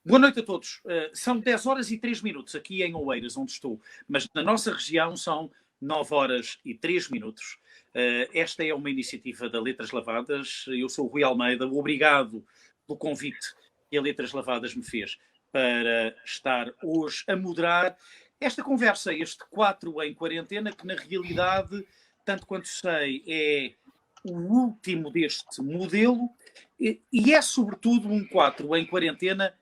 Boa noite a todos. São 10 horas e 3 minutos aqui em Oeiras, onde estou, mas na nossa região são 9 horas e 3 minutos. Esta é uma iniciativa da Letras Lavadas. Eu sou o Rui Almeida. Obrigado pelo convite que a Letras Lavadas me fez para estar hoje a moderar esta conversa, este 4 em quarentena, que na realidade, tanto quanto sei, é o último deste modelo e é sobretudo um 4 em quarentena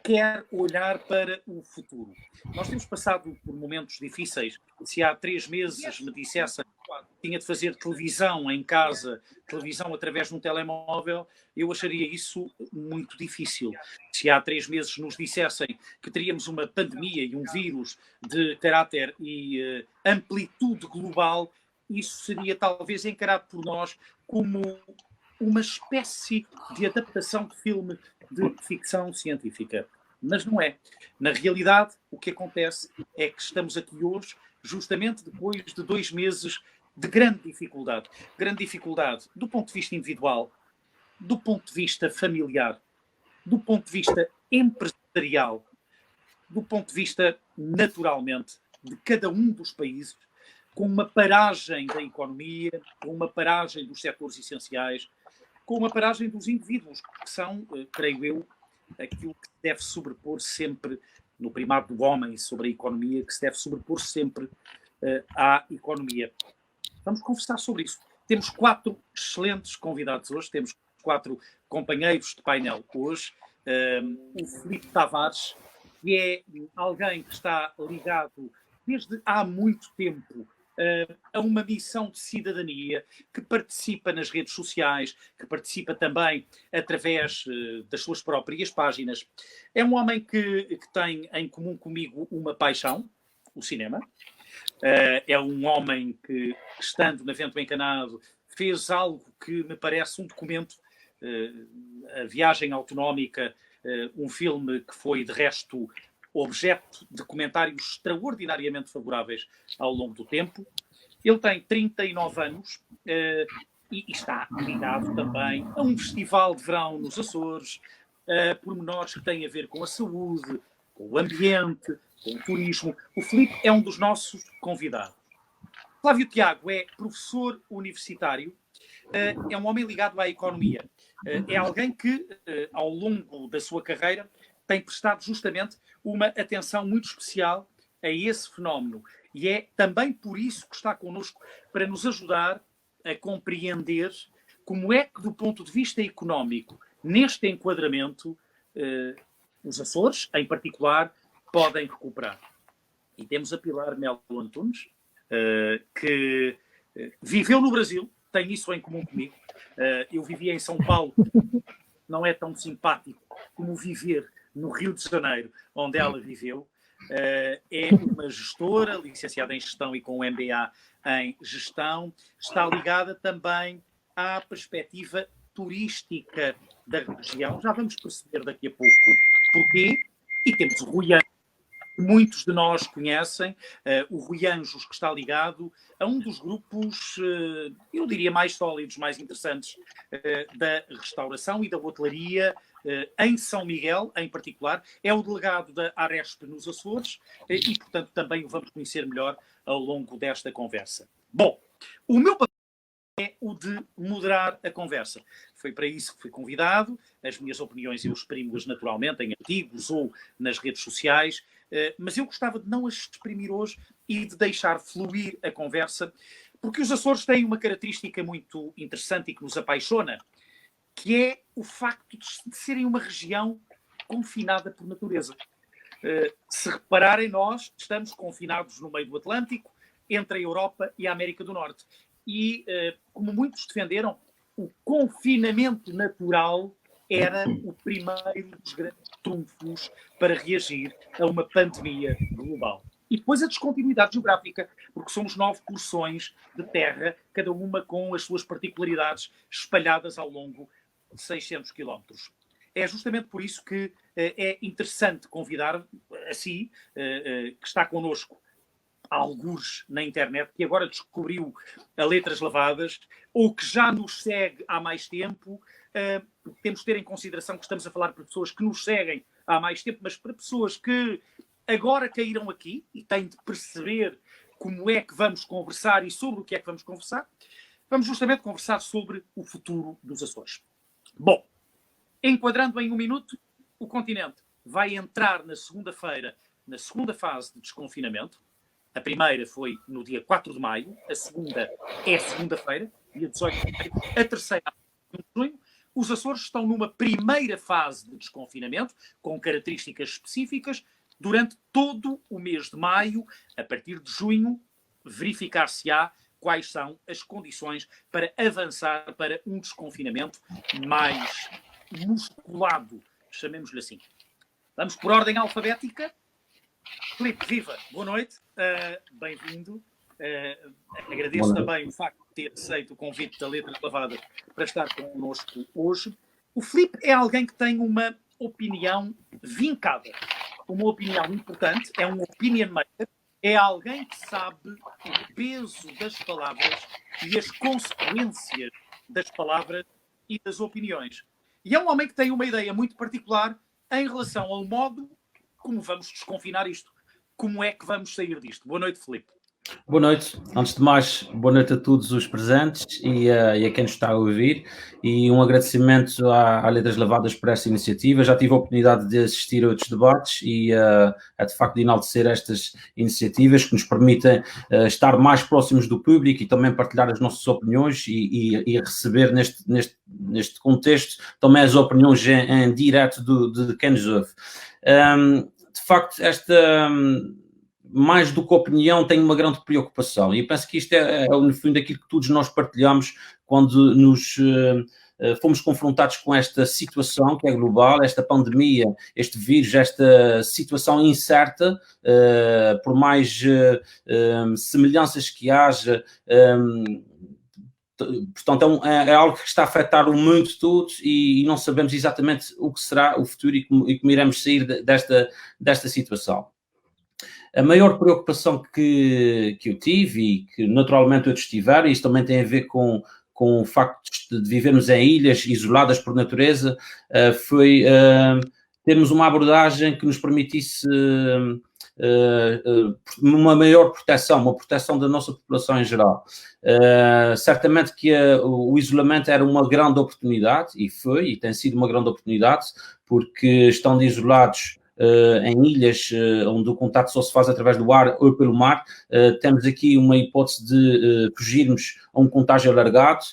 quer olhar para o futuro. Nós temos passado por momentos difíceis. Se há 3 meses me dissessem que tinha de fazer televisão em casa, televisão através de um telemóvel, eu acharia isso muito difícil. Se há 3 meses nos dissessem que teríamos uma pandemia e um vírus de caráter e amplitude global, isso seria talvez encarado por nós como uma espécie de adaptação de filme de ficção científica. Mas não é. Na realidade, o que acontece é que estamos aqui hoje justamente depois de 2 meses de grande dificuldade. Grande dificuldade do ponto de vista individual, do ponto de vista familiar, do ponto de vista empresarial, do ponto de vista, naturalmente, de cada um dos países, com uma paragem da economia, com uma paragem dos setores essenciais, com uma paragem dos indivíduos, que são, creio eu, aquilo que deve sobrepor sempre, no primado do homem sobre a economia, que se deve sobrepor sempre à economia. Vamos conversar sobre isso. Temos 4 excelentes convidados hoje, temos 4 companheiros de painel hoje. O Filipe Tavares, que é alguém que está ligado desde há muito tempo a uma missão de cidadania, que participa nas redes sociais, que participa também através das suas próprias páginas. É um homem que tem em comum comigo uma paixão, o cinema. É um homem que, estando na Vento Encanado, fez algo que me parece um documento, a Viagem Autonómica, um filme que foi, de resto, objeto de comentários extraordinariamente favoráveis ao longo do tempo. Ele tem 39 anos e está ligado também a um festival de verão nos Açores, pormenores que têm a ver com a saúde, com o ambiente, com o turismo. O Filipe é um dos nossos convidados. Flávio Tiago é professor universitário, é um homem ligado à economia. É alguém que, ao longo da sua carreira, tem prestado justamente uma atenção muito especial a esse fenómeno. E é também por isso que está connosco, para nos ajudar a compreender como é que, do ponto de vista económico, neste enquadramento, os Açores, em particular, podem recuperar. E temos a Pilar Melo Antunes, que viveu no Brasil, tem isso em comum comigo. Eu vivia em São Paulo, não é tão simpático como viver no Rio de Janeiro, onde ela viveu. É uma gestora, licenciada em Gestão e com um MBA em Gestão. Está ligada também à perspectiva turística da região. Já vamos perceber daqui a pouco porquê. E temos o Rui Anjos, que muitos de nós conhecem, o Rui Anjos, que está ligado a um dos grupos, eu diria, mais sólidos, mais interessantes da restauração e da hotelaria em São Miguel, em particular. É o delegado da Aresp nos Açores e, portanto, também o vamos conhecer melhor ao longo desta conversa. Bom, o meu papel é o de moderar a conversa. Foi para isso que fui convidado. As minhas opiniões eu exprimo-as naturalmente em artigos ou nas redes sociais, mas eu gostava de não as exprimir hoje e de deixar fluir a conversa, porque os Açores têm uma característica muito interessante e que nos apaixona, que é o facto de serem uma região confinada por natureza. Se repararem, nós estamos confinados no meio do Atlântico, entre a Europa e a América do Norte. E, como muitos defenderam, o confinamento natural era o primeiro dos grandes trunfos para reagir a uma pandemia global. E depois a descontinuidade geográfica, porque somos 9 porções de terra, cada uma com as suas particularidades espalhadas ao longo de 600 quilómetros. É justamente por isso que é interessante convidar a si, que está connosco algures na internet, que agora descobriu a Letras Lavadas, ou que já nos segue há mais tempo. Temos de ter em consideração que estamos a falar para pessoas que nos seguem há mais tempo, mas para pessoas que agora caíram aqui e têm de perceber como é que vamos conversar e sobre o que é que vamos conversar, vamos justamente conversar sobre o futuro dos Açores. Bom, enquadrando em 1 minuto, o continente vai entrar na segunda-feira, na segunda fase de desconfinamento. A primeira foi no dia 4 de maio, a segunda é segunda-feira, dia 18 de maio, a terceira é 1 de junho. Os Açores estão numa primeira fase de desconfinamento, com características específicas. Durante todo o mês de maio, a partir de junho, verificar-se-á quais são as condições para avançar para um desconfinamento mais musculado, chamemos-lhe assim. Vamos por ordem alfabética. Filipe, viva, boa noite, bem-vindo. Agradeço também o facto de ter aceito o convite da Letras Lavadas para estar connosco hoje. O Filipe é alguém que tem uma opinião vincada, uma opinião importante, é um opinion maker, é alguém que sabe o peso das palavras e as consequências das palavras e das opiniões. E é um homem que tem uma ideia muito particular em relação ao modo como vamos desconfinar isto. Como é que vamos sair disto? Boa noite, Filipe. Boa noite. Antes de mais, boa noite a todos os presentes e a quem nos está a ouvir. E um agradecimento à Letras Lavadas por esta iniciativa. Já tive a oportunidade de assistir a outros debates e é de facto de enaltecer estas iniciativas que nos permitem estar mais próximos do público e também partilhar as nossas opiniões e receber neste contexto também as opiniões em direto de quem nos ouve. De facto, mais do que opinião, tenho uma grande preocupação e penso que isto é no fundo aquilo que todos nós partilhamos quando nos fomos confrontados com esta situação que é global, esta pandemia, este vírus, esta situação incerta, por mais semelhanças que haja. Portanto, é algo que está a afetar o mundo todo e não sabemos exatamente o que será o futuro e como iremos sair desta situação. A maior preocupação que eu tive e que naturalmente outros tiveram, e isso também tem a ver com o facto de vivermos em ilhas isoladas por natureza, foi termos uma abordagem que nos permitisse uma maior proteção, uma proteção da nossa população em geral. Certamente que o isolamento era uma grande oportunidade, e foi, e tem sido uma grande oportunidade, porque estando isolados em ilhas onde o contato só se faz através do ar ou pelo mar, temos aqui uma hipótese de fugirmos a um contágio alargado,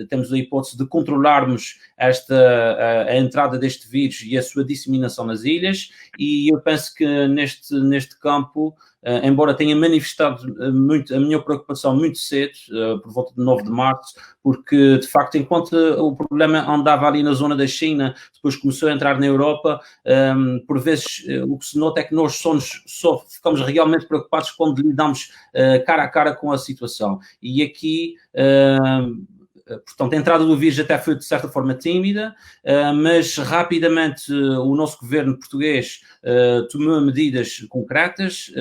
temos a hipótese de controlarmos a entrada deste vírus e a sua disseminação nas ilhas, e eu penso que neste campo, embora tenha manifestado muito a minha preocupação muito cedo, por volta de 9 de março, porque de facto enquanto o problema andava ali na zona da China, depois começou a entrar na Europa, por vezes o que se nota é que nós só ficamos realmente preocupados quando lidamos cara a cara com a situação. E aqui portanto, a entrada do vírus até foi de certa forma tímida, mas rapidamente o nosso governo português tomou medidas concretas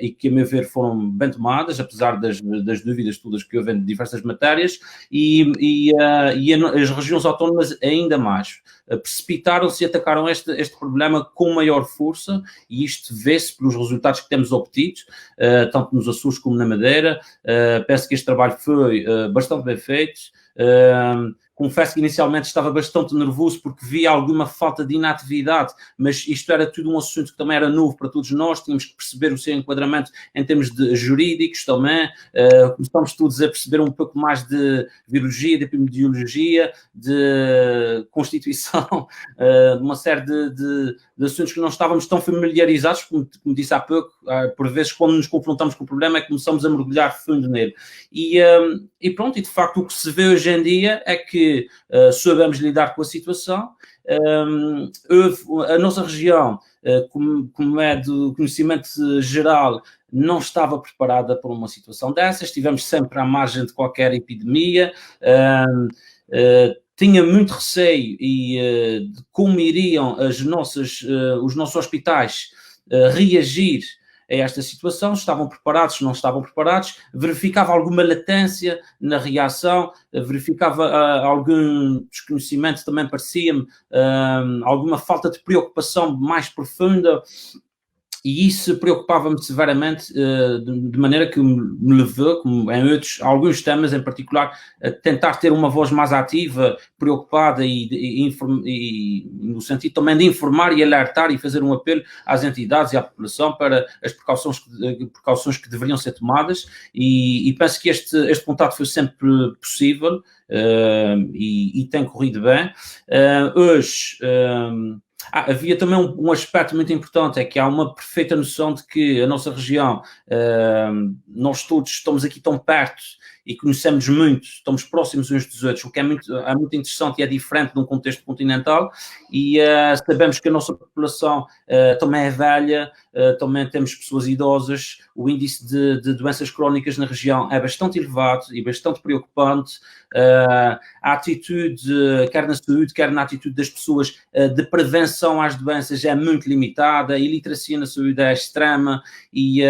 e que, a meu ver, foram bem tomadas, apesar das dúvidas todas que houve em diversas matérias, e as regiões autónomas ainda mais. Precipitaram-se e atacaram este problema com maior força, e isto vê-se pelos resultados que temos obtido, tanto nos Açores como na Madeira. Penso que este trabalho foi bastante bem feito. Confesso que inicialmente estava bastante nervoso porque via alguma falta de inatividade, mas isto era tudo um assunto que também era novo para todos nós, tínhamos que perceber o seu enquadramento em termos de jurídicos também, começamos todos a perceber um pouco mais de virologia, de epidemiologia, de constituição, de uma série de assuntos que não estávamos tão familiarizados, como disse há pouco, por vezes quando nos confrontamos com o problema é que começamos a mergulhar fundo nele. E pronto, e de facto o que se vê hoje em dia é que soubemos lidar com a situação. A nossa região, como é do conhecimento geral, não estava preparada para uma situação dessas, estivemos sempre à margem de qualquer epidemia, tinha muito receio de como iriam os nossos hospitais reagir esta situação, se estavam preparados, se não estavam preparados, verificava alguma latência na reação, verificava algum desconhecimento, também parecia-me, alguma falta de preocupação mais profunda. E isso preocupava-me severamente, de maneira que me levou, como em alguns temas em particular, a tentar ter uma voz mais ativa, preocupada e no sentido também de informar e alertar e fazer um apelo às entidades e à população para as precauções que deveriam ser tomadas, e penso que este contato foi sempre possível, e tem corrido bem. Hoje... havia também um aspecto muito importante, é que há uma perfeita noção de que a nossa região, nós todos estamos aqui tão perto e conhecemos muito, estamos próximos uns dos outros, o que é muito interessante e é diferente de um contexto continental, e sabemos que a nossa população também é velha, também temos pessoas idosas, o índice de doenças crónicas na região é bastante elevado e bastante preocupante. A atitude, quer na saúde, quer na atitude das pessoas, de prevenção às doenças é muito limitada, a iliteracia na saúde é extrema, e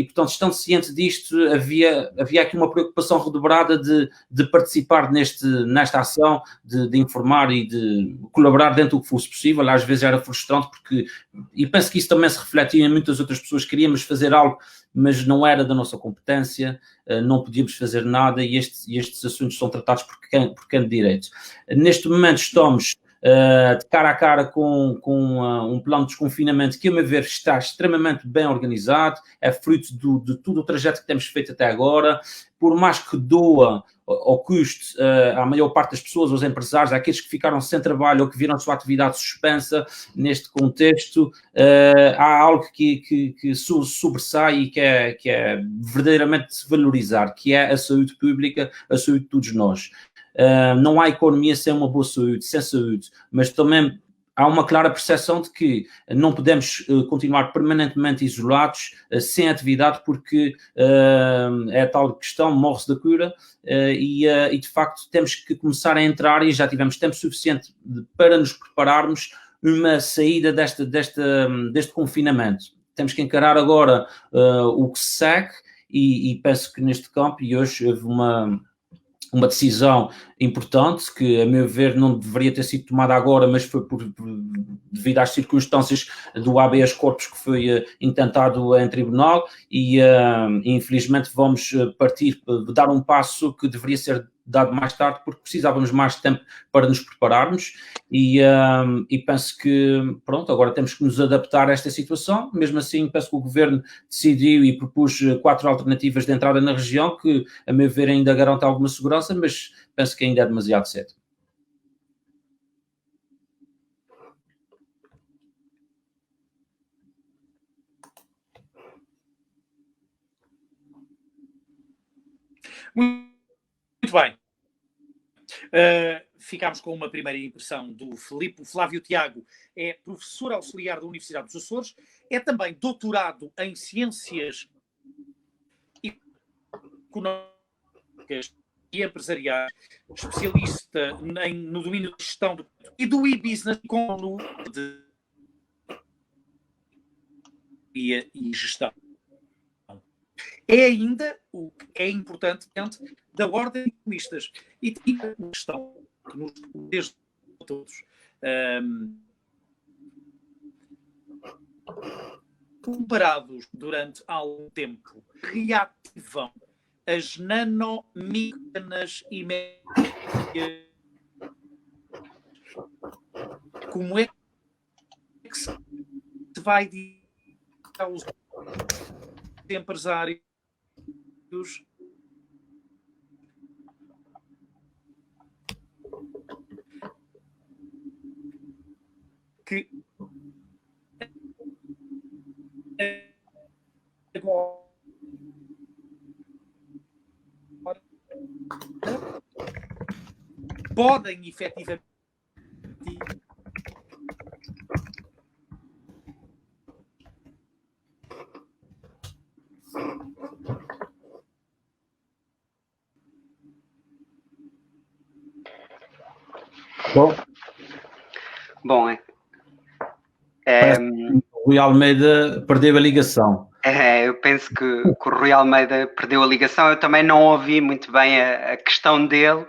portanto, estando ciente disto, havia aqui uma preocupação redobrada de participar nesta ação, de informar e de colaborar dentro do que fosse possível. Às vezes era frustrante, e penso que isso também se refletia em muitas outras pessoas. Queríamos fazer algo, mas não era da nossa competência, não podíamos fazer nada, e estes assuntos são tratados por quem de direito. Neste momento estamos de cara a cara com um plano de desconfinamento que, a meu ver, está extremamente bem organizado, é fruto de todo o trajeto que temos feito até agora. Por mais que doa ao custo à maior parte das pessoas, aos empresários, àqueles que ficaram sem trabalho ou que viram a sua atividade suspensa neste contexto, há algo que sobressai e que é verdadeiramente de se valorizar, que é a saúde pública, a saúde de todos nós. Não há economia sem uma boa saúde, sem saúde, mas também há uma clara percepção de que não podemos continuar permanentemente isolados, sem atividade, porque é a tal questão, morre-se da cura, e de facto temos que começar a entrar, e já tivemos tempo suficiente para nos prepararmos uma saída deste confinamento. Temos que encarar agora o que se segue, e penso que neste campo, e hoje houve uma decisão importante, que, a meu ver, não deveria ter sido tomada agora, mas foi devido às circunstâncias do habeas corpus que foi intentado em tribunal, e infelizmente vamos partir, dar um passo que deveria ser dado mais tarde, porque precisávamos mais tempo para nos prepararmos, e penso que, pronto, agora temos que nos adaptar a esta situação. Mesmo assim, penso que o Governo decidiu e propôs 4 alternativas de entrada na região, que, a meu ver, ainda garantem alguma segurança, mas penso que ainda é demasiado cedo. Muito bem. Ficámos com uma primeira impressão do Filipe. O Flávio Tiago é professor auxiliar da Universidade dos Açores, é também doutorado em Ciências Económicas e Empresariais, especialista no domínio de gestão e do e-business com e gestão. É ainda o que é importante da ordem de economistas, e tem uma questão que nos desde todos comparados durante algum tempo, reativam as nanomicronas e médias. Como é que se vai dizer aos empresários que agora podem efetivamente Bom, o Rui Almeida perdeu a ligação. Eu penso que o Rui Almeida perdeu a ligação. Eu também não ouvi muito bem a questão dele,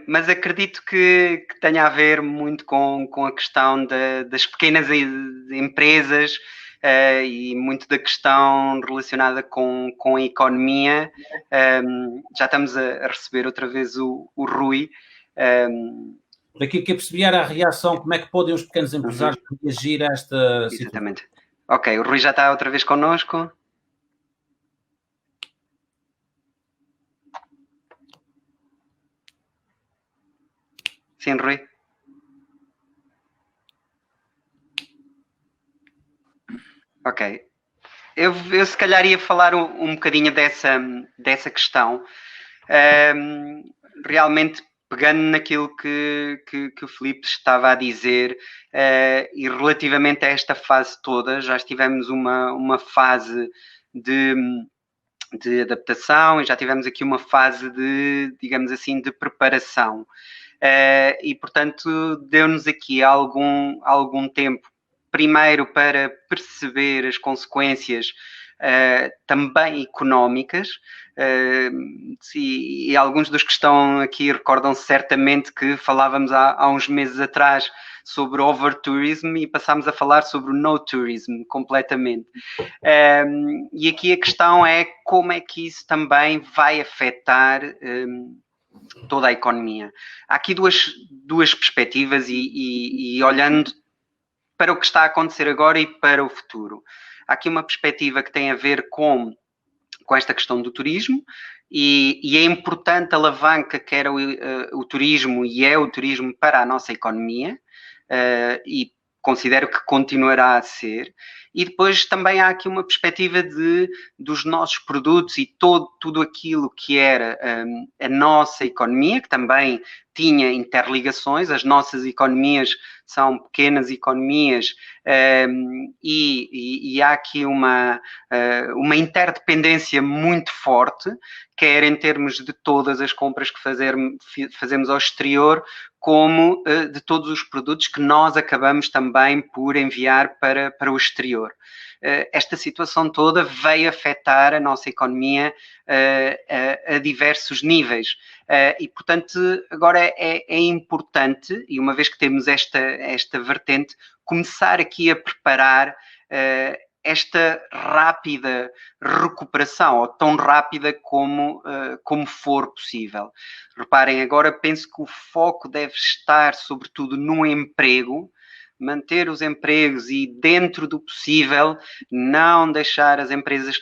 mas acredito que tenha a ver muito com a questão das pequenas empresas e muito da questão relacionada com a economia. Já estamos a receber outra vez o Rui. Por aquilo que eu percebi era a reação, como é que podem os pequenos empresários reagir a esta situação. Exatamente. Ok, o Rui já está outra vez connosco. Sim, Rui. Ok. Eu se calhar ia falar um bocadinho dessa questão. Realmente pegando naquilo que o Filipe estava a dizer, e relativamente a esta fase toda, já tivemos uma fase de adaptação e já tivemos aqui uma fase de, digamos assim, de preparação. E, portanto, deu-nos aqui algum tempo, primeiro para perceber as consequências também económicas, e alguns dos que estão aqui recordam-se certamente que falávamos há uns meses atrás sobre over-tourism e passámos a falar sobre o no-tourism completamente. E aqui a questão é como é que isso também vai afetar toda a economia. Há aqui duas perspectivas e olhando para o que está a acontecer agora e para o futuro. Há aqui uma perspectiva que tem a ver com esta questão do turismo e é importante a alavanca que era o turismo e é o turismo para a nossa economia e considero que continuará a ser. E depois também há aqui uma perspectiva dos nossos produtos e tudo aquilo que era a nossa economia, que também tinha interligações. As nossas economias são pequenas economias e há aqui uma interdependência muito forte, quer em termos de todas as compras que fazemos ao exterior, como de todos os produtos que nós acabamos também por enviar para o exterior. Esta situação toda veio afetar a nossa economia a diversos níveis. E, portanto, agora é importante, e uma vez que temos esta vertente, começar aqui a preparar esta rápida recuperação, ou tão rápida como for possível. Reparem, agora penso que o foco deve estar, sobretudo, no emprego, manter os empregos e, dentro do possível, não deixar as empresas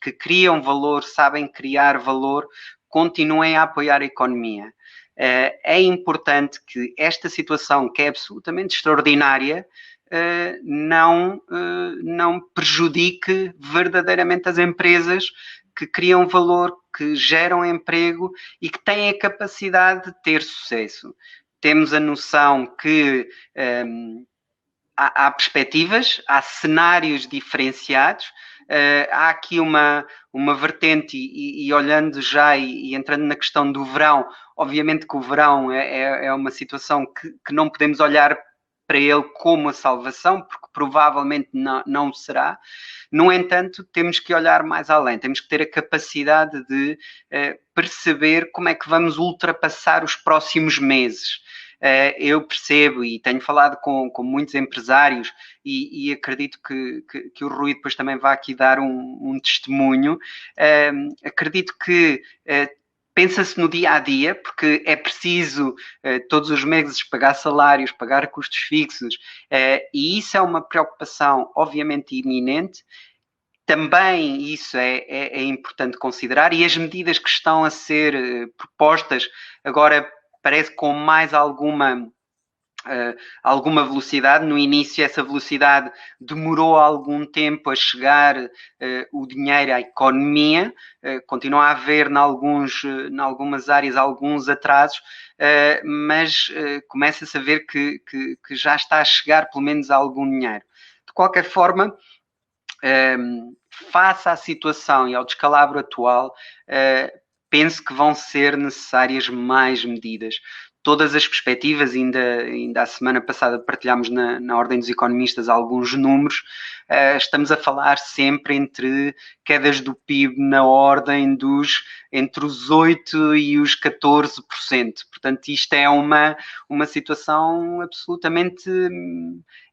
que criam valor, sabem criar valor, continuem a apoiar a economia. É importante que esta situação, que é absolutamente extraordinária, não prejudique verdadeiramente as empresas que criam valor, que geram emprego e que têm a capacidade de ter sucesso. Temos a noção que há perspectivas, há cenários diferenciados, há aqui uma vertente e olhando já e entrando na questão do verão, obviamente que o verão é uma situação que não podemos olhar para ele como a salvação, porque provavelmente não será. No entanto, temos que olhar mais além, temos que ter a capacidade de perceber como é que vamos ultrapassar os próximos meses. Eu percebo e tenho falado com muitos empresários e acredito que o Rui depois também vai aqui dar um testemunho. Acredito que pensa-se no dia a dia, porque é preciso todos os meses pagar salários, pagar custos fixos, e isso é uma preocupação obviamente iminente. Também isso é importante considerar, e as medidas que estão a ser propostas agora parece com mais alguma velocidade. No início essa velocidade demorou algum tempo a chegar o dinheiro à economia, continua a haver em algumas áreas alguns atrasos, mas começa-se a ver que já está a chegar pelo menos algum dinheiro. De qualquer forma, face à situação e ao descalabro atual, penso que vão ser necessárias mais medidas. todas as perspectivas, ainda a semana passada partilhámos na Ordem dos Economistas alguns números, estamos a falar sempre entre quedas do PIB na ordem entre os 8% e os 14%. Portanto, isto é uma situação absolutamente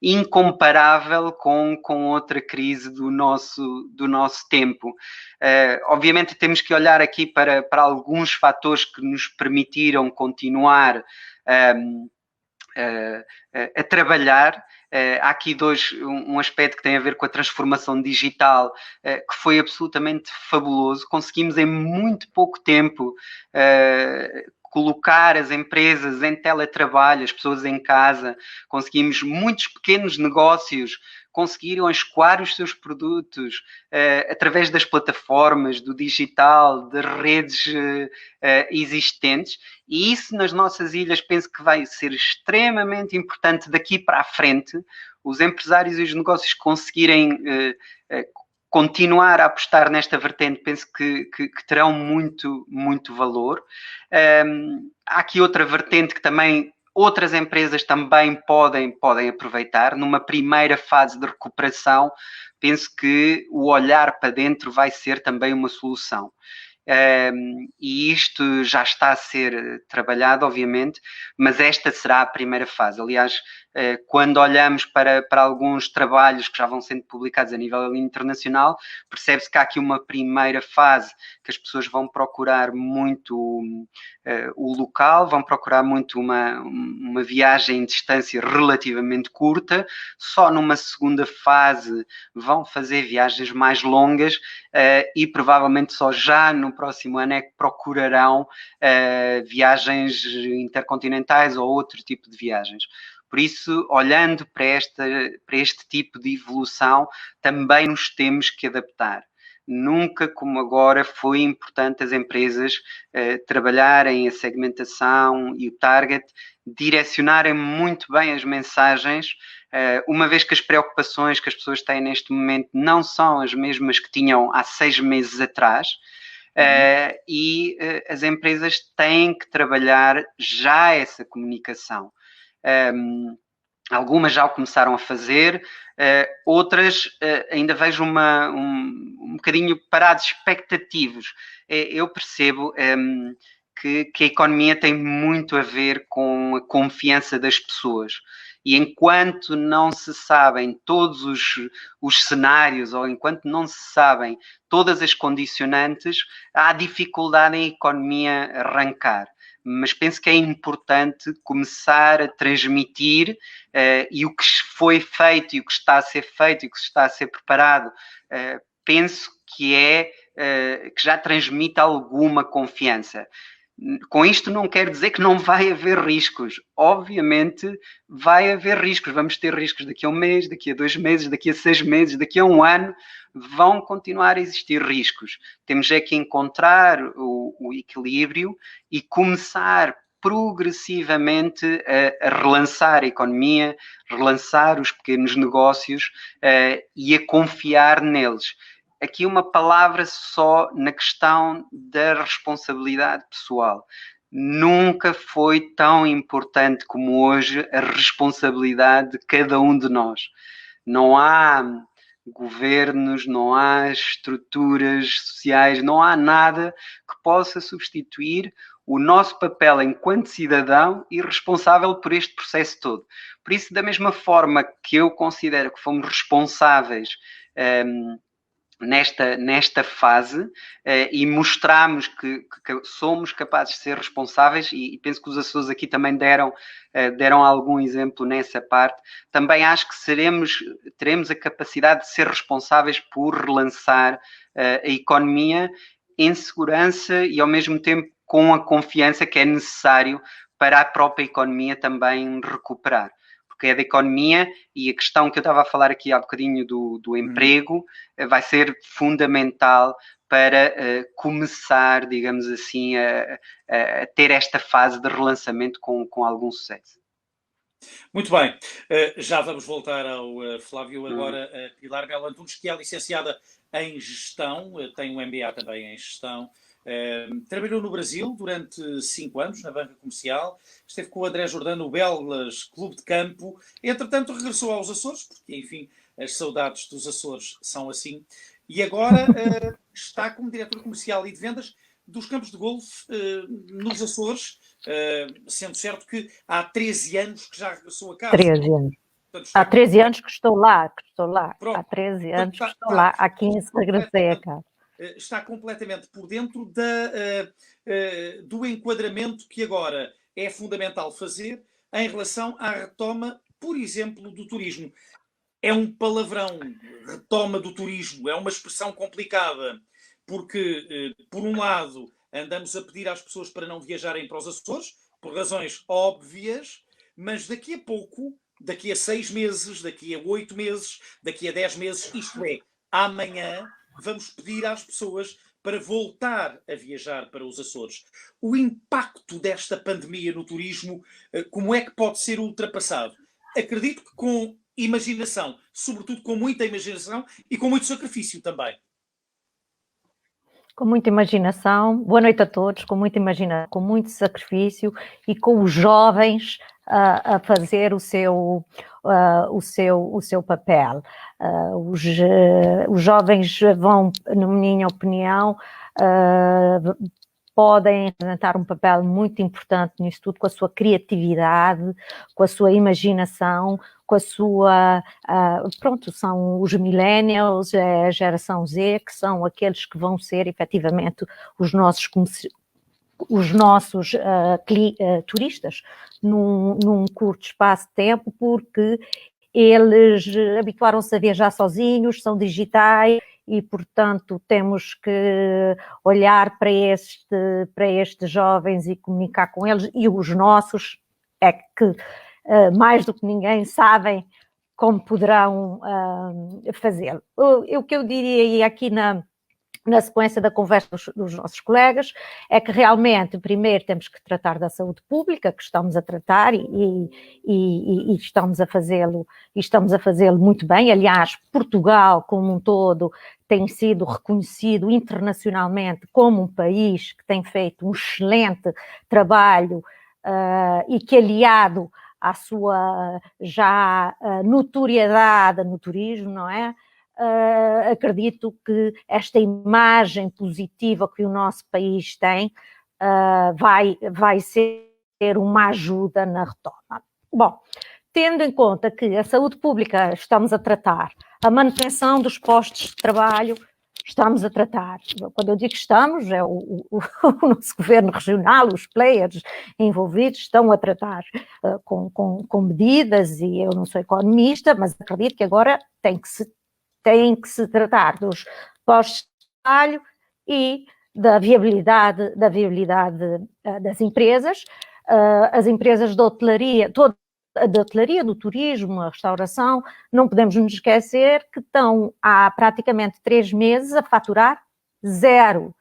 incomparável com outra crise do nosso tempo. Obviamente temos que olhar aqui para alguns fatores que nos permitiram continuar a trabalhar. Há aqui um aspecto que tem a ver com a transformação digital, que foi absolutamente fabuloso. Conseguimos em muito pouco tempo colocar as empresas em teletrabalho, as pessoas em casa. Conseguimos muitos pequenos negócios conseguiram escoar os seus produtos através das plataformas, do digital, das redes existentes, e isso nas nossas ilhas penso que vai ser extremamente importante daqui para a frente, os empresários e os negócios conseguirem continuar a apostar nesta vertente, penso que terão muito, muito valor. Há aqui outra vertente que também outras empresas também podem aproveitar. Numa primeira fase de recuperação, penso que o olhar para dentro vai ser também uma solução. E isto já está a ser trabalhado, obviamente, mas esta será a primeira fase. Aliás, quando olhamos para alguns trabalhos que já vão sendo publicados a nível internacional, percebe-se que há aqui uma primeira fase que as pessoas vão procurar muito o local, vão procurar muito uma viagem em distância relativamente curta, só numa segunda fase vão fazer viagens mais longas e provavelmente só já no próximo ano é que procurarão viagens intercontinentais ou outro tipo de viagens. Por isso, olhando para este tipo de evolução, também nos temos que adaptar. Nunca como agora foi importante as empresas trabalharem a segmentação e o target, direcionarem muito bem as mensagens, uma vez que as preocupações que as pessoas têm neste momento não são as mesmas que tinham há 6 meses atrás, e as empresas têm que trabalhar já essa comunicação. Algumas já o começaram a fazer, outras ainda vejo um bocadinho parados expectativos. Eu percebo que a economia tem muito a ver com a confiança das pessoas. E enquanto não se sabem todos os cenários, ou enquanto não se sabem todas as condicionantes, há dificuldade em a economia arrancar. Mas penso que é importante começar a transmitir e o que foi feito e o que está a ser feito e o que está a ser preparado, penso que que já transmite alguma confiança. Com isto não quero dizer que não vai haver riscos. Obviamente vai haver riscos. Vamos ter riscos daqui a um mês, daqui a 2 meses, daqui a 6 meses, daqui a um ano. Vão continuar a existir riscos. Temos é que encontrar o equilíbrio e começar progressivamente a relançar a economia, relançar os pequenos negócios e a confiar neles. Aqui uma palavra só na questão da responsabilidade pessoal. Nunca foi tão importante como hoje a responsabilidade de cada um de nós. Não há governos, não há estruturas sociais, não há nada que possa substituir o nosso papel enquanto cidadão e responsável por este processo todo. Por isso, da mesma forma que eu considero que fomos responsáveis nesta fase e mostramos que somos capazes de ser responsáveis, e penso que os Açores aqui também deram algum exemplo nessa parte. Também acho que teremos a capacidade de ser responsáveis por relançar a economia em segurança e ao mesmo tempo com a confiança que é necessário para a própria economia também recuperar. Porque é da economia, e a questão que eu estava a falar aqui há bocadinho do emprego vai ser fundamental para começar, digamos assim, a ter esta fase de relançamento com algum sucesso. Muito bem, já vamos voltar ao Flávio. Agora, Pilar Belo Antunes, que é licenciada em Gestão, tem um MBA também em Gestão, Trabalhou no Brasil durante 5 anos, na banca comercial. Esteve com o André Jordão no Belas Clube de Campo. Entretanto, regressou aos Açores, porque, enfim, as saudades dos Açores são assim. E agora está como diretor comercial e de vendas dos campos de golfe nos Açores, sendo certo que há 13 anos que já regressou a casa. 13 anos. Portanto, há 13 anos que estou lá. Pronto. Há 13 anos que estou lá. Há 15 que regressei a casa. Está completamente por dentro do enquadramento que agora é fundamental fazer em relação à retoma, por exemplo, do turismo. É um palavrão, retoma do turismo, é uma expressão complicada, porque, por um lado, andamos a pedir às pessoas para não viajarem para os Açores, por razões óbvias, mas daqui a pouco, daqui a 6 meses, daqui a 8 meses, daqui a 10 meses, isto é, amanhã, vamos pedir às pessoas para voltar a viajar para os Açores. O impacto desta pandemia no turismo, como é que pode ser ultrapassado? Acredito que com imaginação, sobretudo com muita imaginação e com muito sacrifício também. Com muita imaginação, boa noite a todos, com muita imaginação, com muito sacrifício e com os jovens a fazer o seu papel. Os jovens vão, na minha opinião, podem representar um papel muito importante nisso tudo, com a sua criatividade, com a sua imaginação, com a sua... pronto, são os millennials, a geração Z, que são aqueles que vão ser, efetivamente, os nossos turistas num curto espaço de tempo, porque eles habituaram-se a viajar sozinhos, são digitais, e, portanto, temos que olhar para estes jovens e comunicar com eles, e os nossos é que, mais do que ninguém, sabem como poderão fazê-lo. O que eu diria aqui na sequência da conversa dos nossos colegas, é que realmente, primeiro, temos que tratar da saúde pública, que estamos a tratar e estamos a fazê-lo muito bem. Aliás, Portugal, como um todo, tem sido reconhecido internacionalmente como um país que tem feito um excelente trabalho e que, aliado à sua já notoriedade no turismo, não é? Acredito que esta imagem positiva que o nosso país tem vai ser uma ajuda na retoma. Bom, tendo em conta que a saúde pública estamos a tratar, a manutenção dos postos de trabalho estamos a tratar. Quando eu digo estamos, é o nosso governo regional, os players envolvidos estão a tratar com medidas, e eu não sou economista, mas acredito que agora tem que se tratar dos postos de trabalho e da viabilidade das empresas. As empresas de hotelaria, da hotelaria, do turismo, a restauração, não podemos nos esquecer que estão há praticamente 3 meses a faturar zero.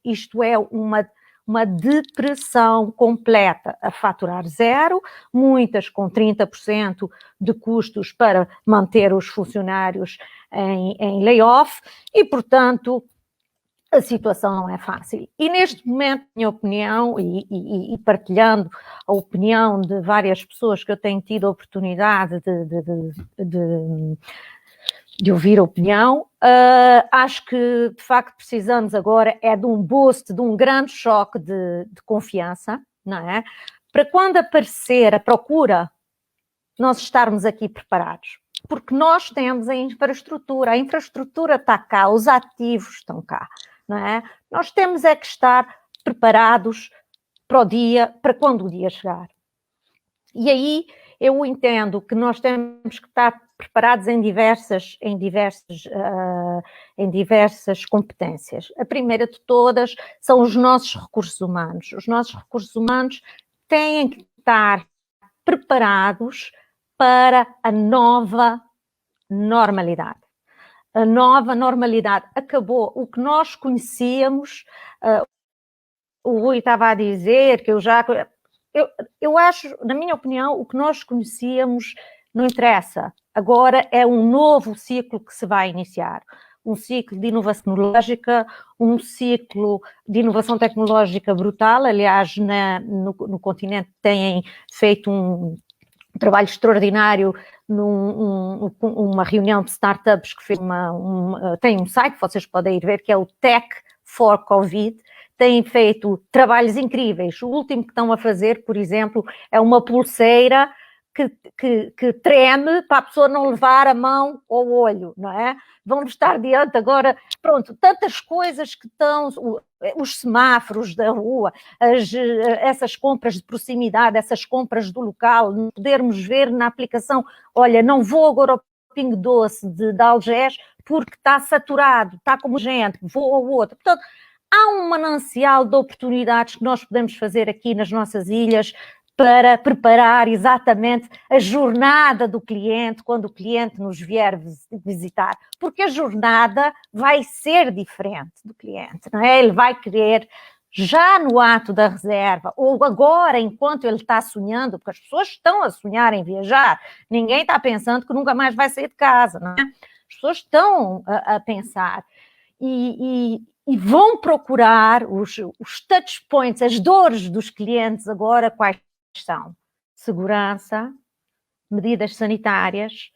Isto é uma depressão completa, a faturar zero, muitas com 30% de custos para manter os funcionários em layoff, e, portanto, a situação não é fácil. E neste momento, minha opinião, e partilhando a opinião de várias pessoas que eu tenho tido a oportunidade de ouvir a opinião, acho que de facto precisamos agora de um boost, de um grande choque de confiança, não é? Para quando aparecer a procura, nós estarmos aqui preparados. Porque nós temos a infraestrutura está cá, os ativos estão cá, não é? Nós temos que estar preparados para quando o dia chegar. E aí eu entendo que nós temos que estar preparados em diversas competências. A primeira de todas são os nossos recursos humanos. Os nossos recursos humanos têm que estar preparados para a nova normalidade. A nova normalidade acabou. O que nós conhecíamos, o Rui estava a dizer que eu acho, na minha opinião, o que nós conhecíamos não interessa. Agora é um novo ciclo que se vai iniciar. um ciclo de inovação tecnológica, um ciclo de inovação tecnológica brutal. Aliás, no continente têm feito um trabalho extraordinário numa reunião de startups que fez tem um site, vocês podem ir ver, que é o Tech for Covid. Têm feito trabalhos incríveis. O último que estão a fazer, por exemplo, é uma pulseira que treme para a pessoa não levar a mão ao olho, não é? Vamos estar diante agora, pronto, tantas coisas que estão, os semáforos da rua, essas compras de proximidade, essas compras do local, podermos ver na aplicação, olha, não vou agora ao Pingo Doce de Algés porque está saturado, está como gente, vou ao outro. Portanto, há um manancial de oportunidades que nós podemos fazer aqui nas nossas ilhas para preparar exatamente a jornada do cliente quando o cliente nos vier visitar, porque a jornada vai ser diferente do cliente, não é? Ele vai querer, já no ato da reserva, ou agora, enquanto ele está sonhando, porque as pessoas estão a sonhar em viajar, ninguém está pensando que nunca mais vai sair de casa, não é? As pessoas estão a pensar e vão procurar os touch points, as dores dos clientes agora, quais são? Segurança, medidas sanitárias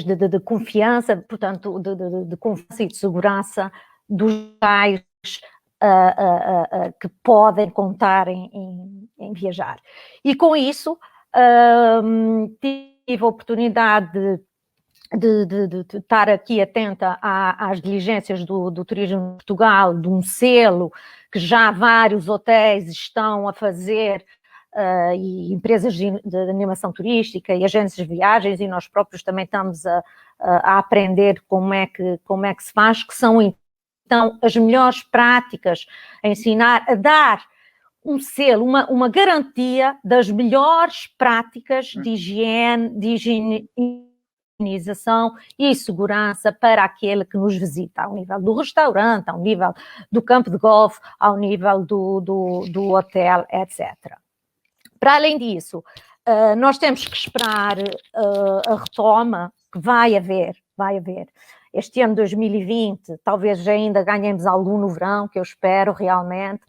de confiança, portanto, de confiança e de segurança dos tais que podem contar em viajar. E com isso, tive a oportunidade de estar aqui atenta às diligências do Turismo de Portugal, de um selo que já vários hotéis estão a fazer, e empresas de animação turística e agências de viagens, e nós próprios também estamos a aprender como é que se faz, que são então as melhores práticas, a ensinar, a dar um selo, uma garantia das melhores práticas de higienização e segurança para aquele que nos visita, ao nível do restaurante, ao nível do campo de golfe, ao nível do hotel, etc. Para além disso, nós temos que esperar a retoma que vai haver. Este ano 2020, talvez ainda ganhemos algum no verão, que eu espero realmente,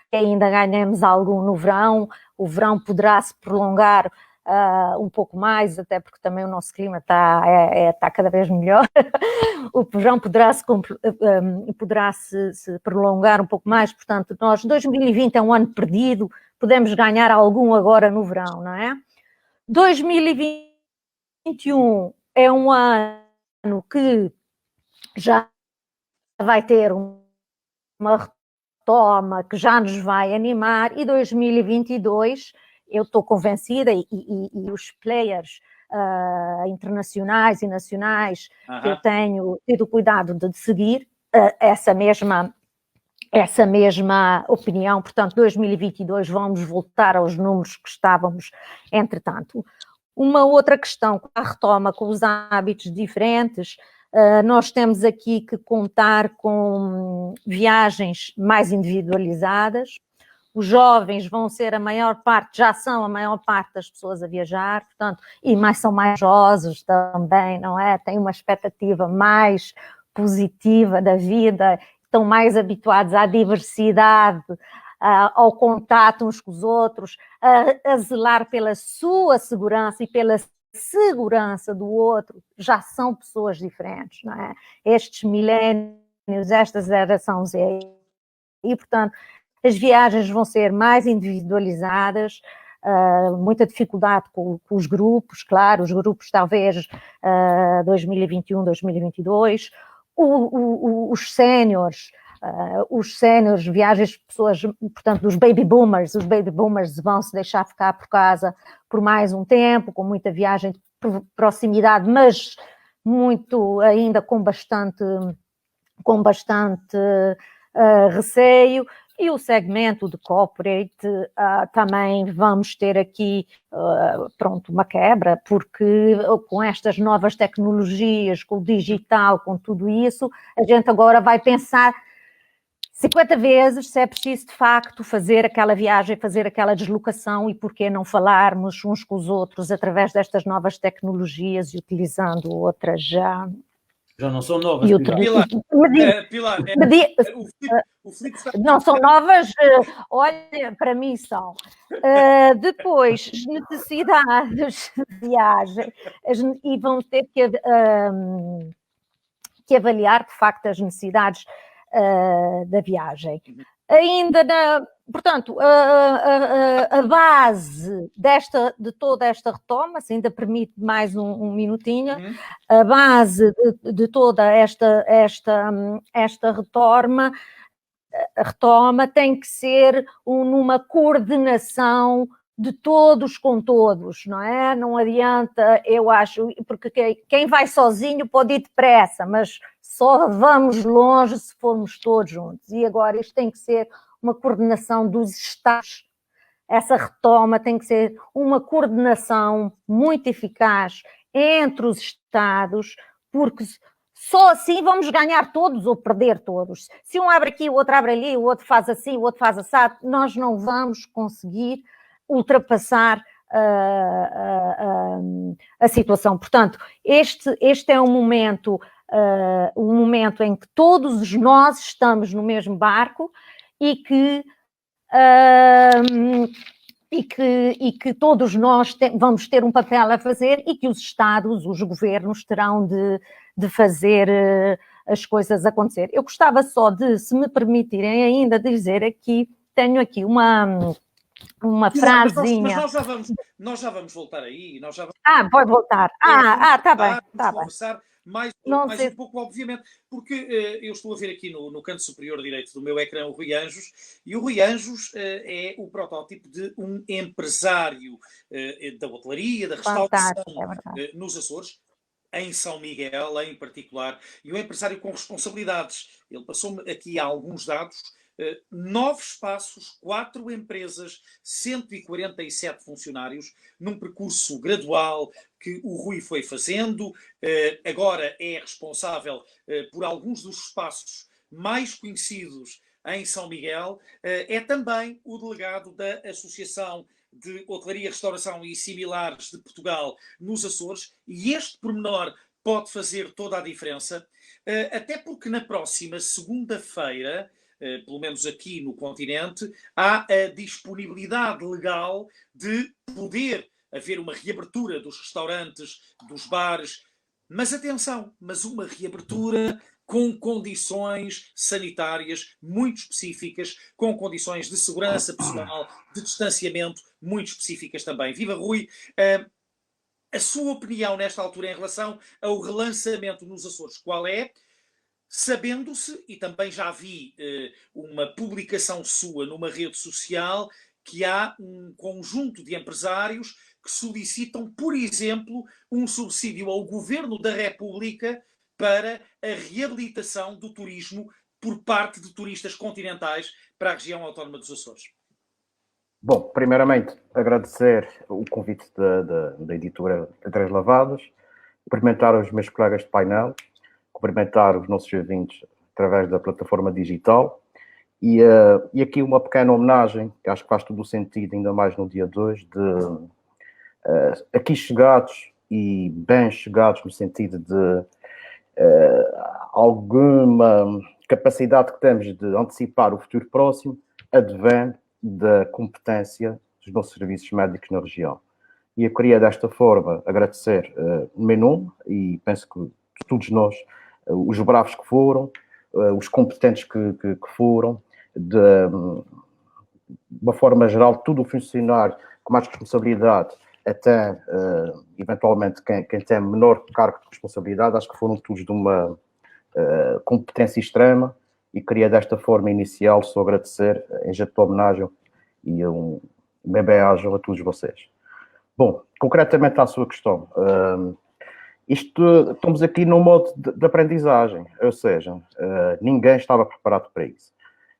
que ainda ganhemos algum no verão. O verão poderá se prolongar um pouco mais, até porque também o nosso clima está cada vez melhor. O verão poderá se prolongar um pouco mais, portanto, 2020 é um ano perdido, podemos ganhar algum agora no verão, não é? 2021 é um ano que já vai ter uma retoma que já nos vai animar, e 2022 eu estou convencida, e os players internacionais e nacionais que eu tenho tido cuidado de seguir essa mesma opinião. Portanto, 2022 vamos voltar aos números que estávamos entretanto. Uma outra questão, com a retoma, com os hábitos diferentes, nós temos aqui que contar com viagens mais individualizadas. Os jovens vão ser já são a maior parte das pessoas a viajar, portanto, e são mais josos também, não é? Têm uma expectativa mais positiva da vida, estão mais habituados à diversidade, ao contato uns com os outros, a zelar pela sua segurança e pela segurança do outro. Já são pessoas diferentes, não é? Estes milénios, esta geração Z, e portanto as viagens vão ser mais individualizadas, muita dificuldade com os grupos, claro, os grupos talvez 2021, 2022, os séniores, viagens de pessoas, portanto, os baby boomers vão se deixar ficar por casa por mais um tempo, com muita viagem de proximidade, mas muito ainda com bastante receio. E o segmento de corporate também vamos ter aqui, uma quebra, porque com estas novas tecnologias, com o digital, com tudo isso, a gente agora vai pensar 50 vezes, se é preciso de facto fazer aquela viagem, fazer aquela deslocação, e por que não falarmos uns com os outros através destas novas tecnologias e utilizando outras já. Já não são novas. Pilar, o Filipe está... Não são novas, olha, para mim são. Depois, as necessidades de viagem, e vão ter que avaliar, de facto, as necessidades da viagem. Ainda portanto, a base de toda esta retoma, se ainda permite mais um minutinho, a base de toda esta retoma tem que ser numa coordenação de todos com todos, não é? Não adianta, eu acho, porque quem vai sozinho pode ir depressa, mas só vamos longe se formos todos juntos. E agora isto tem que ser uma coordenação dos Estados. Essa retoma tem que ser uma coordenação muito eficaz entre os Estados, porque só assim vamos ganhar todos ou perder todos. Se um abre aqui, o outro abre ali, o outro faz assim, o outro faz assado, nós não vamos conseguir ultrapassar a situação. Portanto, este é um momento em que todos nós estamos no mesmo barco e que todos nós vamos ter um papel a fazer, e que os Estados, os governos terão de fazer as coisas acontecer. Eu gostava só de, se me permitirem ainda, dizer aqui, tenho aqui uma frasezinha. Mas nós já vamos voltar aí. Vai voltar. Está bem. Conversar mais um pouco, obviamente, porque eu estou a ver aqui no canto superior direito do meu ecrã o Rui Anjos, e o Rui Anjos é o protótipo de um empresário da hotelaria, da restauração nos Açores, em São Miguel em particular, e um empresário com responsabilidades. Ele passou-me aqui alguns dados: 9 espaços, 4 empresas, 147 funcionários, num percurso gradual que o Rui foi fazendo. Agora é responsável por alguns dos espaços mais conhecidos em São Miguel. É também o delegado da Associação de Hotelaria, Restauração e Similares de Portugal nos Açores, e este pormenor pode fazer toda a diferença, até porque na próxima segunda-feira, pelo menos aqui no continente, há a disponibilidade legal de poder haver uma reabertura dos restaurantes, dos bares, mas atenção, uma reabertura com condições sanitárias muito específicas, com condições de segurança pessoal, de distanciamento muito específicas também. Viva Rui! A sua opinião nesta altura em relação ao relançamento nos Açores, qual é? Sabendo-se, e também já vi uma publicação sua numa rede social, que há um conjunto de empresários que solicitam, por exemplo, um subsídio ao Governo da República para a reabilitação do turismo por parte de turistas continentais para a região autónoma dos Açores. Bom, primeiramente, agradecer o convite da editora Letras Lavadas, cumprimentar os meus colegas de painel, cumprimentar os nossos ouvintes através da plataforma digital, e aqui uma pequena homenagem, que acho que faz todo o sentido, ainda mais no dia de hoje, aqui chegados e bem chegados, no sentido de alguma capacidade que temos de antecipar o futuro próximo, advém da competência dos nossos serviços médicos na região. E eu queria, desta forma, agradecer o meu nome, e penso que todos nós, os bravos que foram, os competentes que foram, de uma forma geral, todo o funcionário com mais responsabilidade, até eventualmente quem tem menor cargo de responsabilidade, acho que foram todos de uma competência extrema, e queria desta forma inicial só agradecer em jeito de homenagem e um bem-aja a todos vocês. Bom, concretamente à sua questão, estamos aqui num modo de aprendizagem, ou seja, ninguém estava preparado para isso.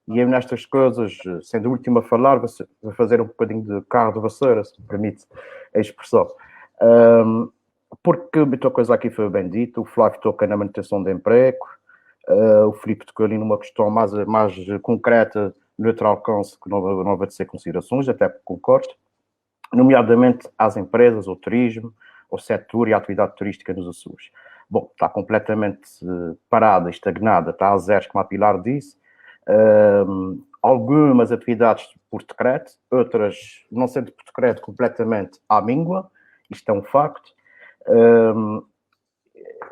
E eu nestas coisas, sendo o último a falar, vou fazer um bocadinho de carro de vassoura, se me permite a expressão. Porque muita coisa aqui foi bem dita, o Flávio toca na manutenção de emprego, O Filipe tocou ali numa questão mais concreta, no outro alcance, que não vai ser considerações, até porque concordo, nomeadamente às empresas, ao turismo, ao setor e à atividade turística nos Açores. Bom, está completamente parada, estagnada, está a zeros, como a Pilar disse. Algumas atividades por decreto, outras não sendo por decreto completamente à míngua, isto é um facto.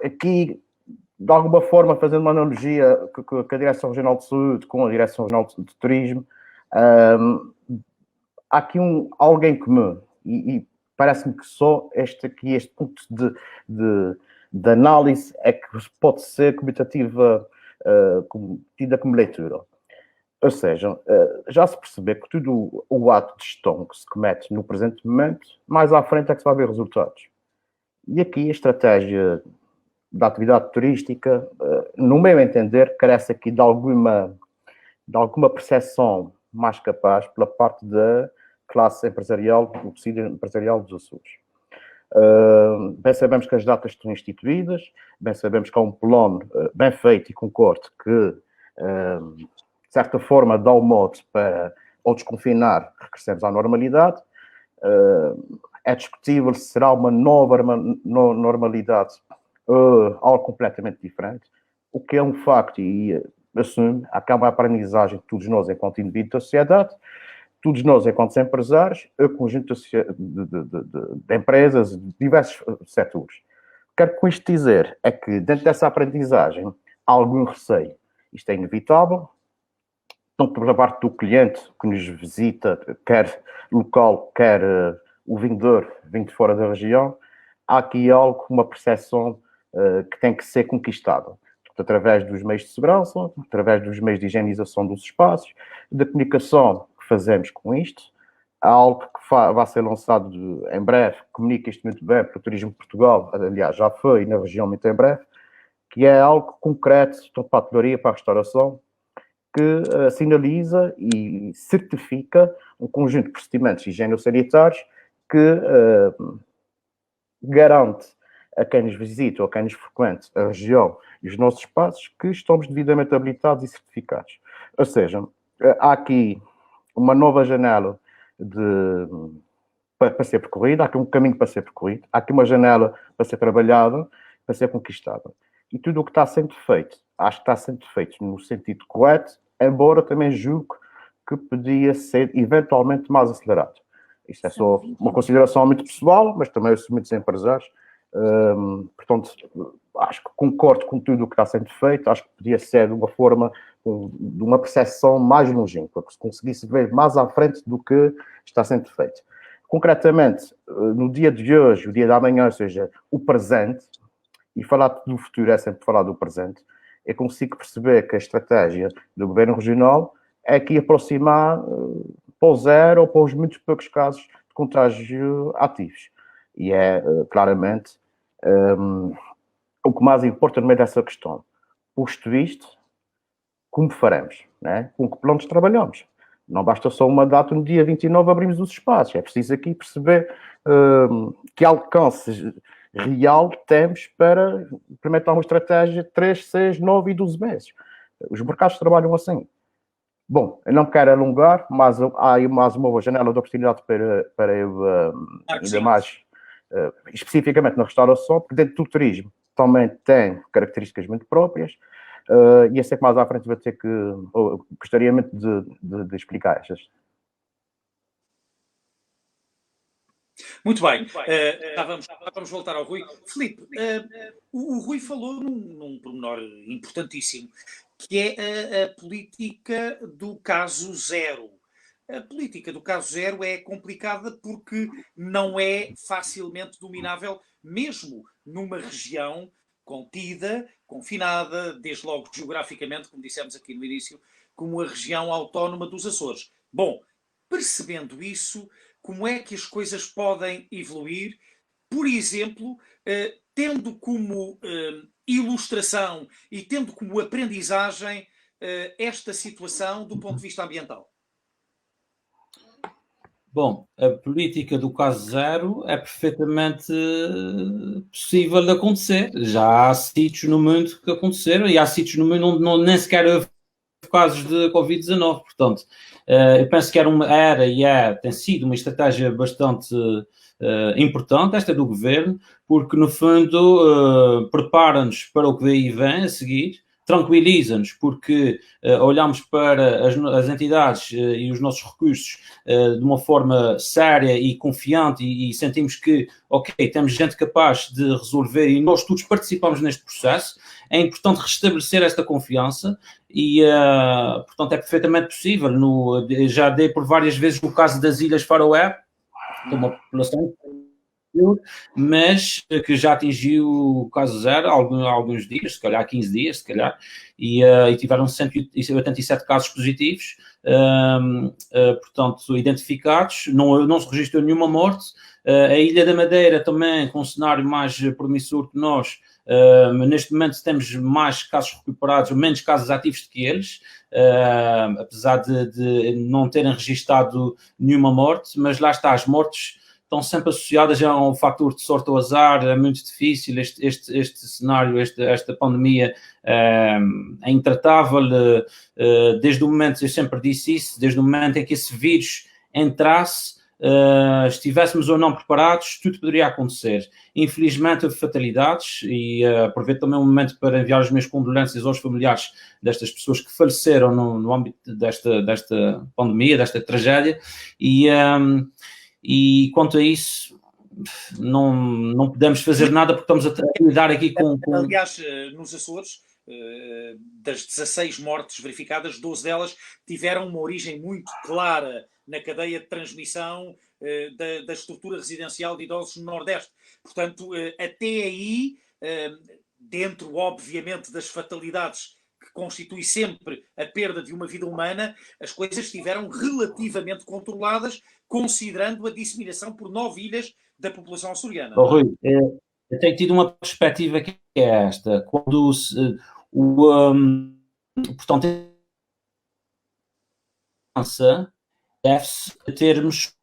Aqui, de alguma forma, fazendo uma analogia com a Direção Regional de Saúde, com a Direção Regional de Turismo, há aqui alguém comum, e parece-me que só este ponto de análise é que pode ser comitativa, tida como leitura. Ou seja, já se percebe que tudo o ato de gestão que se comete no presente momento, mais à frente é que se vai ver resultados. E aqui a estratégia da atividade turística, no meu entender, carece aqui de alguma percepção mais capaz pela parte da classe empresarial, do tecido empresarial dos Açores. Bem sabemos que as datas estão instituídas, bem sabemos que há um plano bem feito e concordo que, de certa forma, dá o modo para, ao desconfinar, regressemos à normalidade. É discutível se será uma nova normalidade ou algo completamente diferente, o que é um facto e assume, acaba a aprendizagem de todos nós enquanto indivíduos da sociedade, todos nós enquanto empresários, o conjunto de empresas de diversos setores. Quero com isto dizer é que dentro dessa aprendizagem há algum receio. Isto é inevitável, tanto pela parte do cliente que nos visita, quer local, quer o vendedor vindo de fora da região, há aqui algo, uma percepção que tem que ser conquistada. Através dos meios de segurança, através dos meios de higienização dos espaços, da comunicação que fazemos com isto. Há algo que vai ser lançado em breve, comunica isto muito bem para o Turismo de Portugal, aliás, já foi, e na região muito em breve, que é algo concreto, tanto para a hotelaria, para a restauração, que sinaliza e certifica um conjunto de procedimentos higiênico-sanitários que garante a quem nos visita ou a quem nos frequente a região e os nossos espaços que estamos devidamente habilitados e certificados. Ou seja, há aqui uma nova janela para ser percorrida, há aqui um caminho para ser percorrido, há aqui uma janela para ser trabalhada, para ser conquistada. E tudo o que está sendo feito, acho que está sendo feito no sentido correto, embora também julgue que podia ser eventualmente mais acelerado. Isto é só uma consideração muito pessoal, mas também eu sou muitos empresários. Portanto, acho que concordo com tudo o que está sendo feito, acho que podia ser de uma forma, de uma percepção mais longínqua, que se conseguisse ver mais à frente do que está sendo feito. Concretamente, no dia de hoje, o dia da manhã, ou seja, o presente, e falar do futuro é sempre falar do presente, eu consigo perceber que a estratégia do Governo Regional é aqui aproximar para o zero ou para os muito poucos casos de contágio ativos. E é claramente o que mais importa no meio dessa questão. Posto isto, como faremos? Né? Com que planos trabalhamos? Não basta só uma data, no dia 29 abrimos os espaços. É preciso aqui perceber que alcance real temos para implementar uma estratégia de 3, 6, 9 e 12 meses. Os mercados trabalham assim. Bom, eu não quero alongar, mas há aí mais uma janela de oportunidade para eu ainda mais, especificamente na restauração, porque dentro do turismo também tem características muito próprias, e eu sei que mais à frente vou ter que, gostaria muito de explicar estas. Muito bem, vamos voltar ao Rui. Filipe, o Rui falou num pormenor importantíssimo, que é a política do caso zero. A política do caso zero é complicada porque não é facilmente dominável, mesmo numa região contida, confinada, desde logo geograficamente, como dissemos aqui no início, como a região autónoma dos Açores. Bom, percebendo isso, como é que as coisas podem evoluir, por exemplo, tendo como ilustração e tendo como aprendizagem esta situação do ponto de vista ambiental? Bom, a política do caso zero é perfeitamente possível de acontecer. Já há sítios no mundo que aconteceram e há sítios no mundo onde não, nem sequer houve casos de Covid-19. Portanto, eu penso que tem sido uma estratégia bastante importante, esta do governo, porque no fundo prepara-nos para o que aí vem a seguir, tranquiliza-nos, porque olhamos para as entidades e os nossos recursos de uma forma séria e confiante e sentimos que, ok, temos gente capaz de resolver e nós todos participamos neste processo. É importante restabelecer esta confiança e, portanto, é perfeitamente possível. Já dei por várias vezes no caso das Ilhas Faroé, de uma população mas que já atingiu o caso zero há alguns dias, se calhar 15 dias, se calhar, e tiveram 187 casos positivos, portanto, identificados, não se registrou nenhuma morte. A Ilha da Madeira também, com um cenário mais promissor que nós, neste momento temos mais casos recuperados, menos casos ativos do que eles, apesar de não terem registado nenhuma morte, mas lá está, as mortes estão sempre associadas a um fator de sorte ou azar. É muito difícil este cenário, esta pandemia é intratável, desde o momento, eu sempre disse isso, desde o momento em que esse vírus entrasse, estivéssemos ou não preparados, tudo poderia acontecer. Infelizmente houve fatalidades e aproveito também um momento para enviar as minhas condolências aos familiares destas pessoas que faleceram no âmbito desta pandemia, desta tragédia, e quanto a isso, não podemos fazer nada porque estamos a lidar aqui com... Aliás, nos Açores, das 16 mortes verificadas, 12 delas tiveram uma origem muito clara na cadeia de transmissão da estrutura residencial de idosos no Nordeste. Portanto, até aí, dentro, obviamente, das fatalidades que constitui sempre a perda de uma vida humana, as coisas estiveram relativamente controladas, considerando a disseminação por 9 ilhas da população açoriana. Rui, eu tenho tido uma perspectiva que é esta. Quando portanto, deve-se a termos,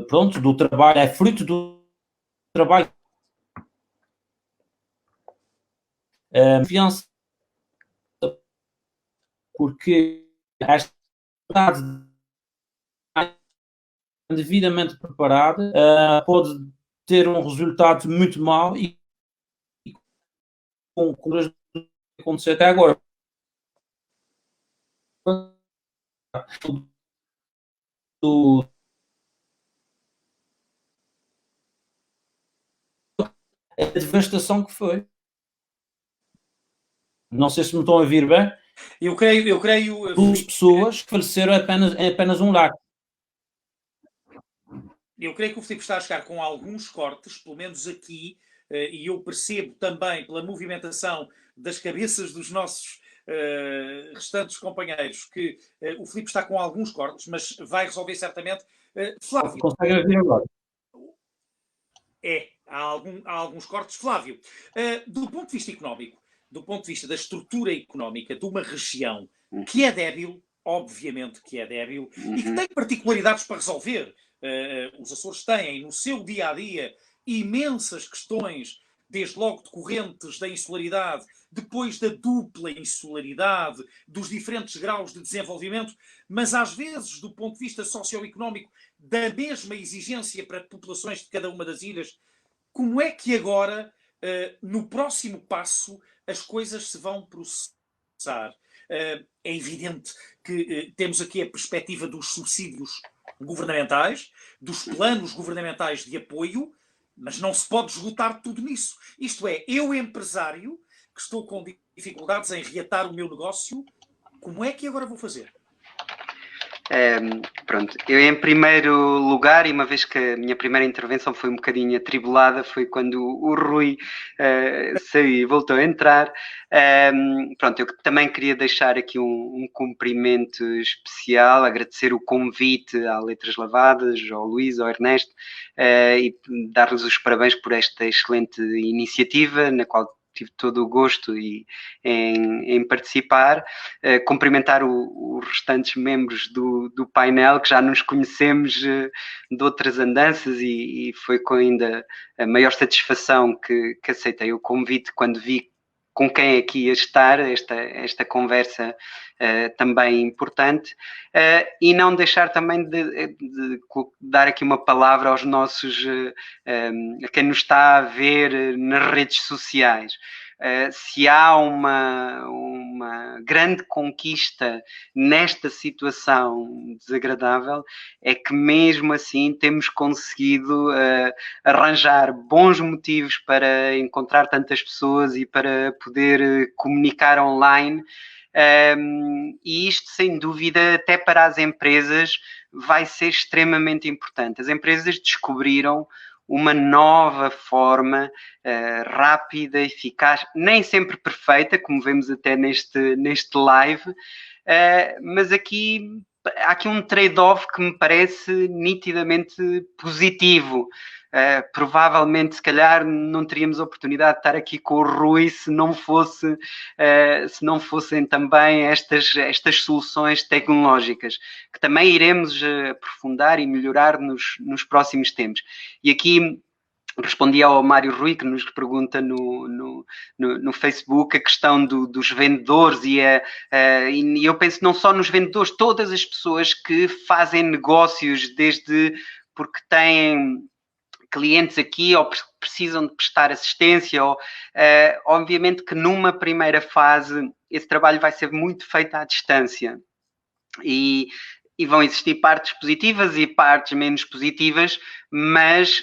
pronto, do trabalho, é fruto do trabalho. Confiança, porque esta cidade devidamente preparada pode ter um resultado muito mau e com o que aconteceu até agora. A devastação que foi. Não sei se me estão a ouvir bem. Eu creio. 12 pessoas que faleceram em apenas um lar. Eu creio que o Filipe está a chegar com alguns cortes, pelo menos aqui, e eu percebo também pela movimentação das cabeças dos nossos restantes companheiros que o Filipe está com alguns cortes, mas vai resolver certamente. Flávio. Consegue ouvir agora? Há alguns cortes. Flávio, do ponto de vista económico, do ponto de vista da estrutura económica de uma região que é débil, obviamente que é débil, e que tem particularidades para resolver. Os Açores têm no seu dia-a-dia imensas questões, desde logo decorrentes da insularidade, depois da dupla insularidade, dos diferentes graus de desenvolvimento, mas às vezes, do ponto de vista socioeconómico, da mesma exigência para populações de cada uma das ilhas. Como é que agora, no próximo passo, as coisas se vão processar? É evidente que temos aqui a perspectiva dos subsídios governamentais, dos planos governamentais de apoio, mas não se pode esgotar tudo nisso. Isto é, eu, empresário, que estou com dificuldades em reatar o meu negócio, como é que agora vou fazer? Pronto, eu em primeiro lugar, e uma vez que a minha primeira intervenção foi um bocadinho atribulada, foi quando o Rui saiu e voltou a entrar. Pronto, eu também queria deixar aqui um cumprimento especial, agradecer o convite à Letras Lavadas, ao Luís, ao Ernesto, e dar-lhes os parabéns por esta excelente iniciativa, na qual tive todo o gosto em participar, cumprimentar os restantes membros do painel, que já nos conhecemos de outras andanças, e foi com ainda a maior satisfação que aceitei o convite quando vi com quem aqui ia estar, esta conversa também importante, e não deixar também de dar aqui uma palavra aos nossos, a quem nos está a ver nas redes sociais. Se há uma grande conquista nesta situação desagradável, é que mesmo assim temos conseguido arranjar bons motivos para encontrar tantas pessoas e para poder comunicar online. E isto, sem dúvida, até para as empresas vai ser extremamente importante. As empresas descobriram uma nova forma rápida, eficaz, nem sempre perfeita, como vemos até neste live, mas há aqui um trade-off que me parece nitidamente positivo. Provavelmente, se calhar, não teríamos a oportunidade de estar aqui com o Rui se não fossem também estas soluções tecnológicas, que também iremos aprofundar e melhorar nos próximos tempos. E aqui respondi ao Mário Rui, que nos pergunta no Facebook a questão dos vendedores, e eu penso não só nos vendedores, todas as pessoas que fazem negócios, desde porque têm clientes aqui ou precisam de prestar assistência, ou, obviamente que numa primeira fase esse trabalho vai ser muito feito à distância, e vão existir partes positivas e partes menos positivas, mas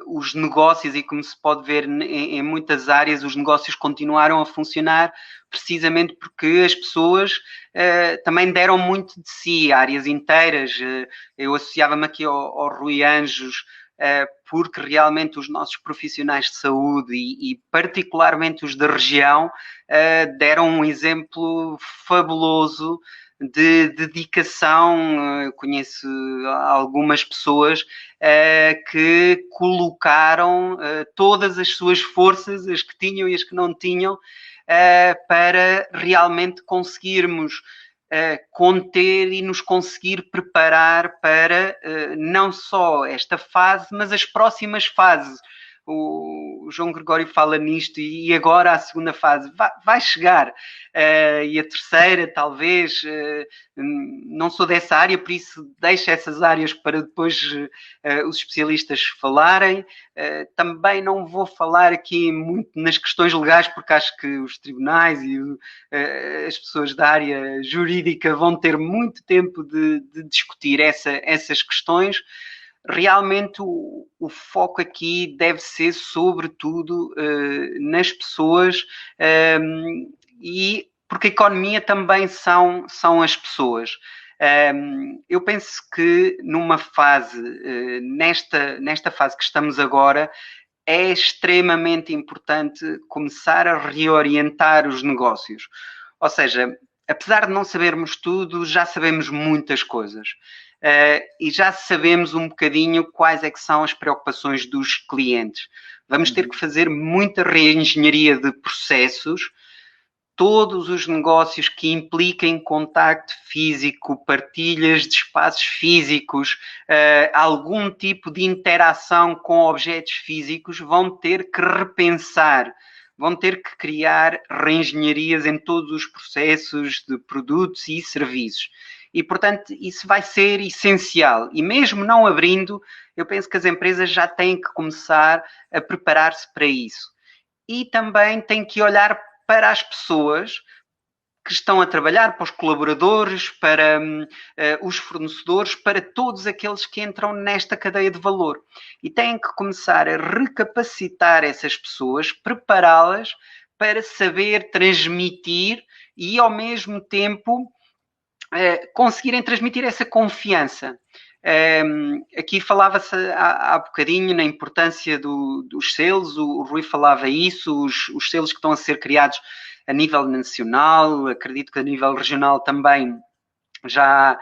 os negócios, e como se pode ver em muitas áreas, os negócios continuaram a funcionar precisamente porque as pessoas também deram muito de si, áreas inteiras. Eu associava-me aqui ao Rui Anjos, porque realmente os nossos profissionais de saúde e particularmente os da região deram um exemplo fabuloso de dedicação. Eu conheço algumas pessoas que colocaram todas as suas forças, as que tinham e as que não tinham, para realmente conseguirmos conter e nos conseguir preparar para não só esta fase, mas as próximas fases. O João Gregório fala nisto, e agora a segunda fase vai chegar, e a terceira talvez, não sou dessa área, por isso deixo essas áreas para depois os especialistas falarem. Também não vou falar aqui muito nas questões legais, porque acho que os tribunais e as pessoas da área jurídica vão ter muito tempo de discutir essas questões. Realmente o foco aqui deve ser sobretudo nas pessoas, e porque a economia também são as pessoas. Eu penso que numa fase, nesta fase que estamos agora, é extremamente importante começar a reorientar os negócios. Ou seja, apesar de não sabermos tudo, já sabemos muitas coisas. E já sabemos um bocadinho quais é que são as preocupações dos clientes. Vamos ter que fazer muita reengenharia de processos. Todos os negócios que impliquem contacto físico, partilhas de espaços físicos, algum tipo de interação com objetos físicos, vão ter que repensar, vão ter que criar reengenharias em todos os processos de produtos e serviços. E, portanto, isso vai ser essencial. E mesmo não abrindo, eu penso que as empresas já têm que começar a preparar-se para isso. E também têm que olhar para as pessoas que estão a trabalhar, para os colaboradores, para os fornecedores, para todos aqueles que entram nesta cadeia de valor. E têm que começar a recapacitar essas pessoas, prepará-las para saber transmitir e, ao mesmo tempo, conseguirem transmitir essa confiança. Aqui falava-se há bocadinho na importância dos selos, o Rui falava isso, os selos que estão a ser criados a nível nacional, acredito que a nível regional também já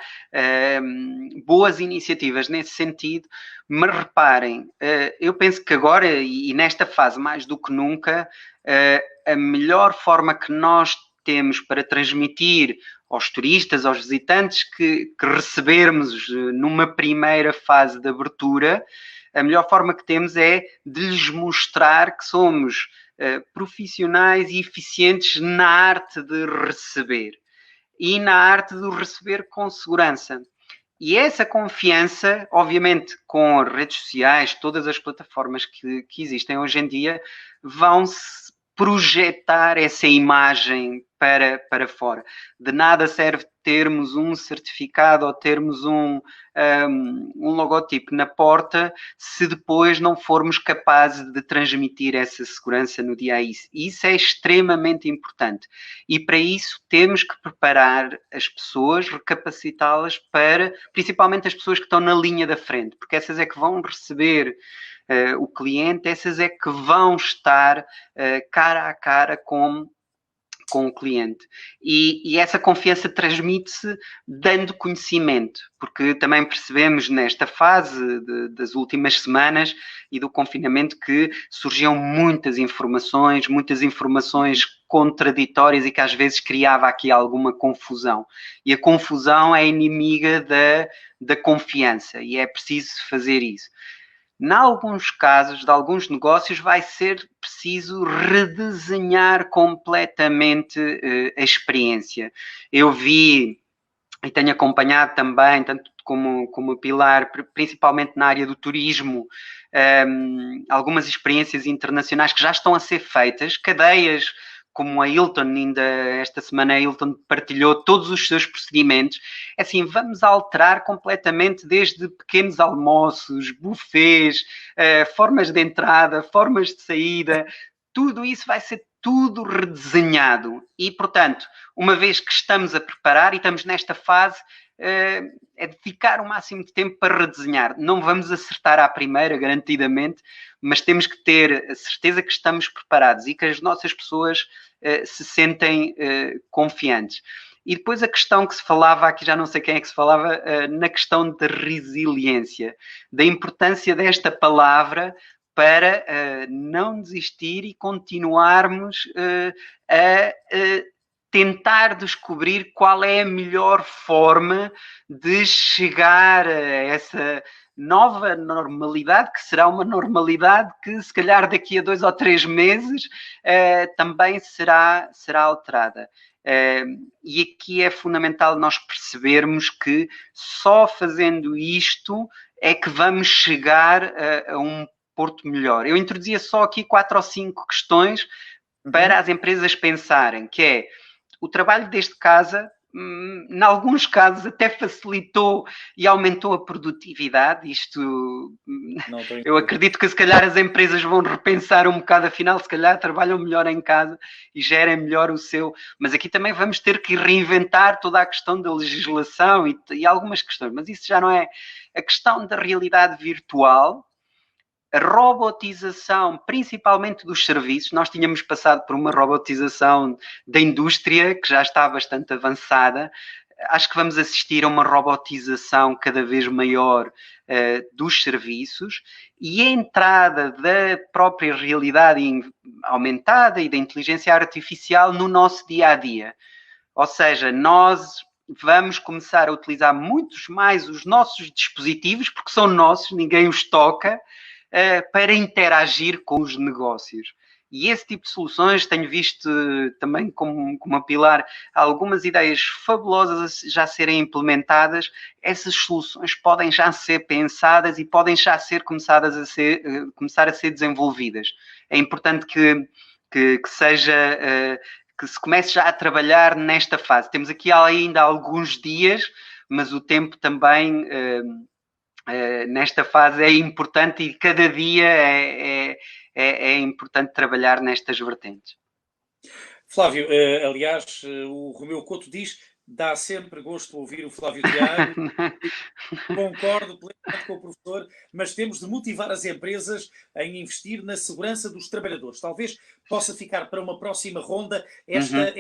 boas iniciativas nesse sentido, mas reparem, eu penso que agora e nesta fase mais do que nunca, a melhor forma que nós temos para transmitir aos turistas, aos visitantes que recebermos numa primeira fase de abertura, a melhor forma que temos é de lhes mostrar que somos profissionais e eficientes na arte de receber e na arte de receber com segurança. E essa confiança, obviamente, com as redes sociais, todas as plataformas que existem hoje em dia, vão-se projetar essa imagem para fora. De nada serve termos um certificado ou termos um logotipo na porta se depois não formos capazes de transmitir essa segurança no dia a dia. Isso é extremamente importante. E para isso temos que preparar as pessoas, recapacitá-las para, principalmente as pessoas que estão na linha da frente, porque essas é que vão receber o cliente, essas é que vão estar cara a cara com o cliente. E essa confiança transmite-se dando conhecimento, porque também percebemos nesta fase das últimas semanas e do confinamento que surgiam muitas informações contraditórias e que às vezes criava aqui alguma confusão. E a confusão é inimiga da confiança e é preciso fazer isso. Em alguns casos, de alguns negócios, vai ser preciso redesenhar completamente a experiência. Eu vi e tenho acompanhado também, tanto como a Pilar, principalmente na área do turismo, algumas experiências internacionais que já estão a ser feitas, cadeias como a Hilton, ainda esta semana a Hilton partilhou todos os seus procedimentos. É assim, vamos alterar completamente desde pequenos almoços, buffets, formas de entrada, formas de saída, tudo isso vai ser tudo redesenhado. E, portanto, uma vez que estamos a preparar e estamos nesta fase, é dedicar o máximo de tempo para redesenhar. Não vamos acertar à primeira, garantidamente, mas temos que ter a certeza que estamos preparados e que as nossas pessoas se sentem confiantes. E depois a questão que se falava, aqui já não sei quem é que se falava, na questão da resiliência, da importância desta palavra para não desistir e continuarmos a tentar descobrir qual é a melhor forma de chegar a essa nova normalidade, que será uma normalidade que se calhar daqui a 2 ou 3 meses também será alterada. E aqui é fundamental nós percebermos que só fazendo isto é que vamos chegar a um porto melhor. Eu introduzia só aqui 4 ou 5 questões para as empresas pensarem, que é o trabalho desde casa, em alguns casos até facilitou e aumentou a produtividade. Isto, eu acredito que se calhar as empresas vão repensar um bocado, afinal, se calhar trabalham melhor em casa e gerem melhor o seu, mas aqui também vamos ter que reinventar toda a questão da legislação e algumas questões, mas isso já não é a questão da realidade virtual. A robotização, principalmente dos serviços, nós tínhamos passado por uma robotização da indústria que já está bastante avançada. Acho que vamos assistir a uma robotização cada vez maior dos serviços e a entrada da própria realidade aumentada e da inteligência artificial no nosso dia-a-dia. Ou seja, nós vamos começar a utilizar muitos mais os nossos dispositivos, porque são nossos, ninguém os toca, para interagir com os negócios. E esse tipo de soluções, tenho visto também como a Pilar, algumas ideias fabulosas já serem implementadas. Essas soluções podem já ser pensadas e podem já ser começar a ser desenvolvidas. É importante que seja, que se comece já a trabalhar nesta fase. Temos aqui ainda alguns dias, mas o tempo também nesta fase é importante e cada dia é importante trabalhar nestas vertentes. Flávio, aliás, o Romeu Couto diz: dá sempre gosto ouvir o Flávio Tiago. Concordo plenamente com o professor, mas temos de motivar as empresas a investir na segurança dos trabalhadores. Talvez possa ficar para uma próxima ronda esta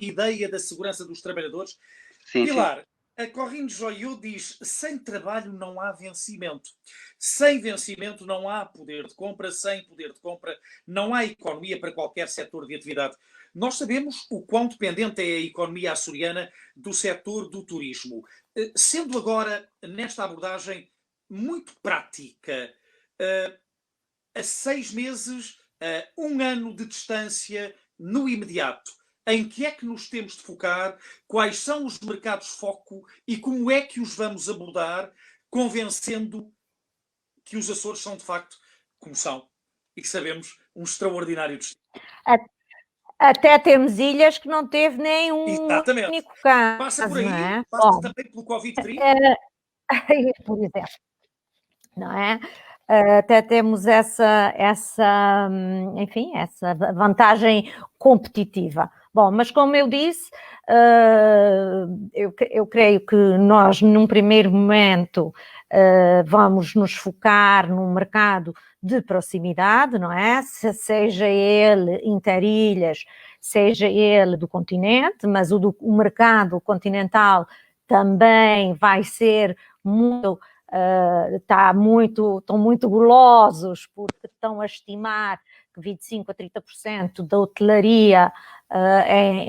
ideia da segurança dos trabalhadores. Sim, Pilar, A Corinne Joyeux diz: sem trabalho não há vencimento. Sem vencimento não há poder de compra. Sem poder de compra não há economia para qualquer setor de atividade. Nós sabemos o quão dependente é a economia açoriana do setor do turismo. Sendo agora, nesta abordagem muito prática, a 6 meses, a 1 ano de distância, no imediato, em que é que nos temos de focar, quais são os mercados foco e como é que os vamos abordar, convencendo que os Açores são, de facto, como são, e que sabemos, um extraordinário destino. Até temos ilhas que não teve nem um Exatamente. único caso. Passa por aí, não é? passa Bom, também pelo Covid-19. por exemplo, não é? Até temos enfim, essa vantagem competitiva. Bom, mas como eu disse, eu creio que nós, num primeiro momento, vamos nos focar num mercado de proximidade, não é? Seja ele interilhas, seja ele do continente, mas o mercado continental também vai ser muito... estão muito golosos porque estão a estimar que 25% a 30% da hotelaria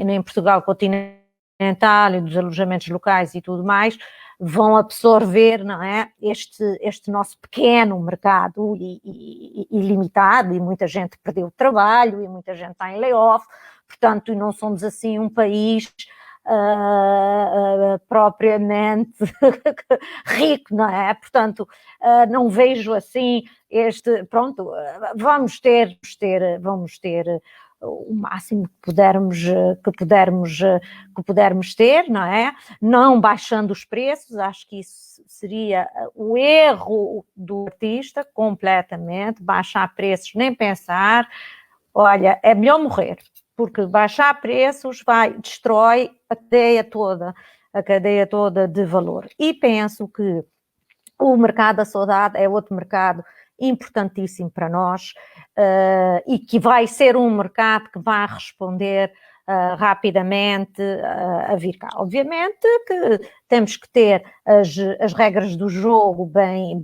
em Portugal continental e dos alojamentos locais e tudo mais vão absorver, não é, este nosso pequeno mercado ilimitado, e muita gente perdeu o trabalho e muita gente está em layoff, portanto, não somos assim um país propriamente rico, não é? Portanto, não vejo assim pronto, vamos ter o máximo que pudermos ter, não é? Não baixando os preços, acho que isso seria o erro do artista, completamente, baixar preços, nem pensar, olha, é melhor morrer, porque baixar preços destrói a cadeia toda de valor. E penso que o mercado da saudade é outro mercado importantíssimo para nós e que vai ser um mercado que vai responder rapidamente a vir cá. Obviamente que temos que ter as regras do jogo bem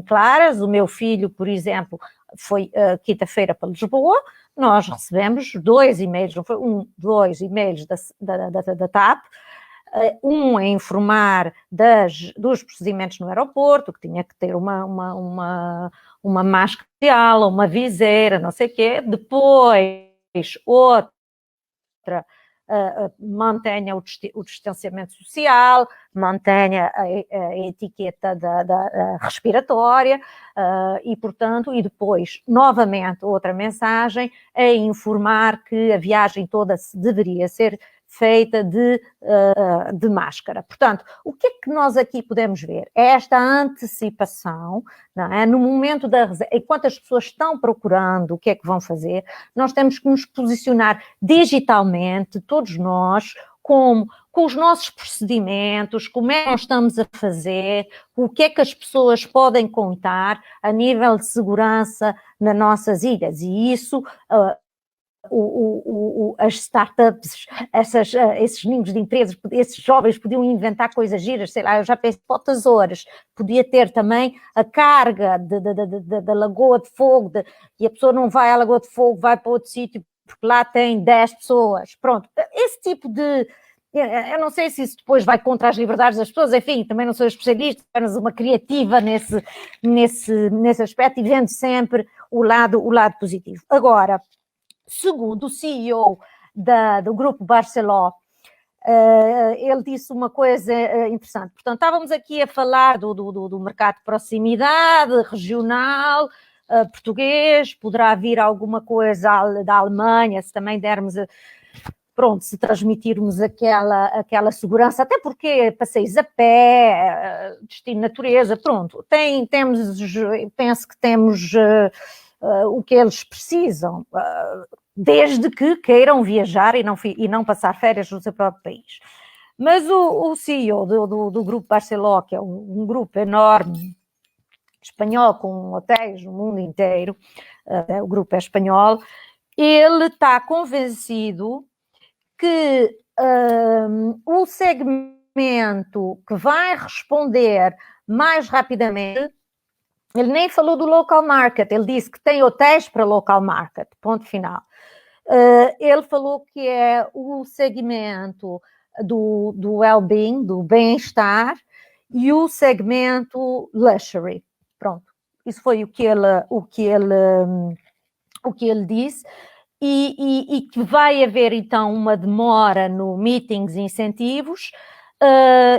claras. O meu filho, por exemplo, foi quinta-feira para Lisboa, nós recebemos 2 e-mails, não foi 2 e-mails da TAP, um a informar dos procedimentos no aeroporto, que tinha que ter uma máscara facial, uma viseira, não sei o quê, depois outra mantenha o distanciamento social, mantenha a etiqueta da respiratória e, portanto, e depois, novamente, outra mensagem a informar que a viagem toda deveria ser feita de máscara. Portanto, o que é que nós aqui podemos ver? É esta antecipação, não é? No momento da reserva, enquanto as pessoas estão procurando o que é que vão fazer, nós temos que nos posicionar digitalmente, todos nós, com os nossos procedimentos, como é que nós estamos a fazer, o que é que as pessoas podem contar a nível de segurança nas nossas ilhas. E isso... as startups, esses ninhos de empresas, esses jovens podiam inventar coisas giras, sei lá, eu já pensei, poucas horas, podia ter também a carga da Lagoa de Fogo, e a pessoa não vai à Lagoa de Fogo, vai para outro sítio, porque lá tem 10 pessoas, pronto, esse tipo de... Eu não sei se isso depois vai contra as liberdades das pessoas, enfim, também não sou especialista, apenas uma criativa nesse aspecto e vendo sempre o lado positivo. Agora, segundo o CEO do Grupo Barceló, ele disse uma coisa interessante. Portanto, estávamos aqui a falar do mercado de proximidade, regional, português, poderá vir alguma coisa da Alemanha, se também dermos... Pronto, se transmitirmos aquela segurança, até porque passeios a pé, destino natureza, pronto, penso que temos o que eles precisam, desde que queiram viajar e não passar férias no seu próprio país. Mas o CEO do Grupo Barceló, que é um grupo enorme, espanhol, com hotéis no mundo inteiro, o grupo é espanhol, ele está convencido que o segmento segmento que vai responder mais rapidamente. Ele nem falou do local market, ele disse que tem hotéis para local market, ponto final. Ele falou que é o segmento do well-being, do bem-estar, e o segmento luxury. Pronto, isso foi o que ele disse. E que vai haver, então, uma demora no meetings e incentivos,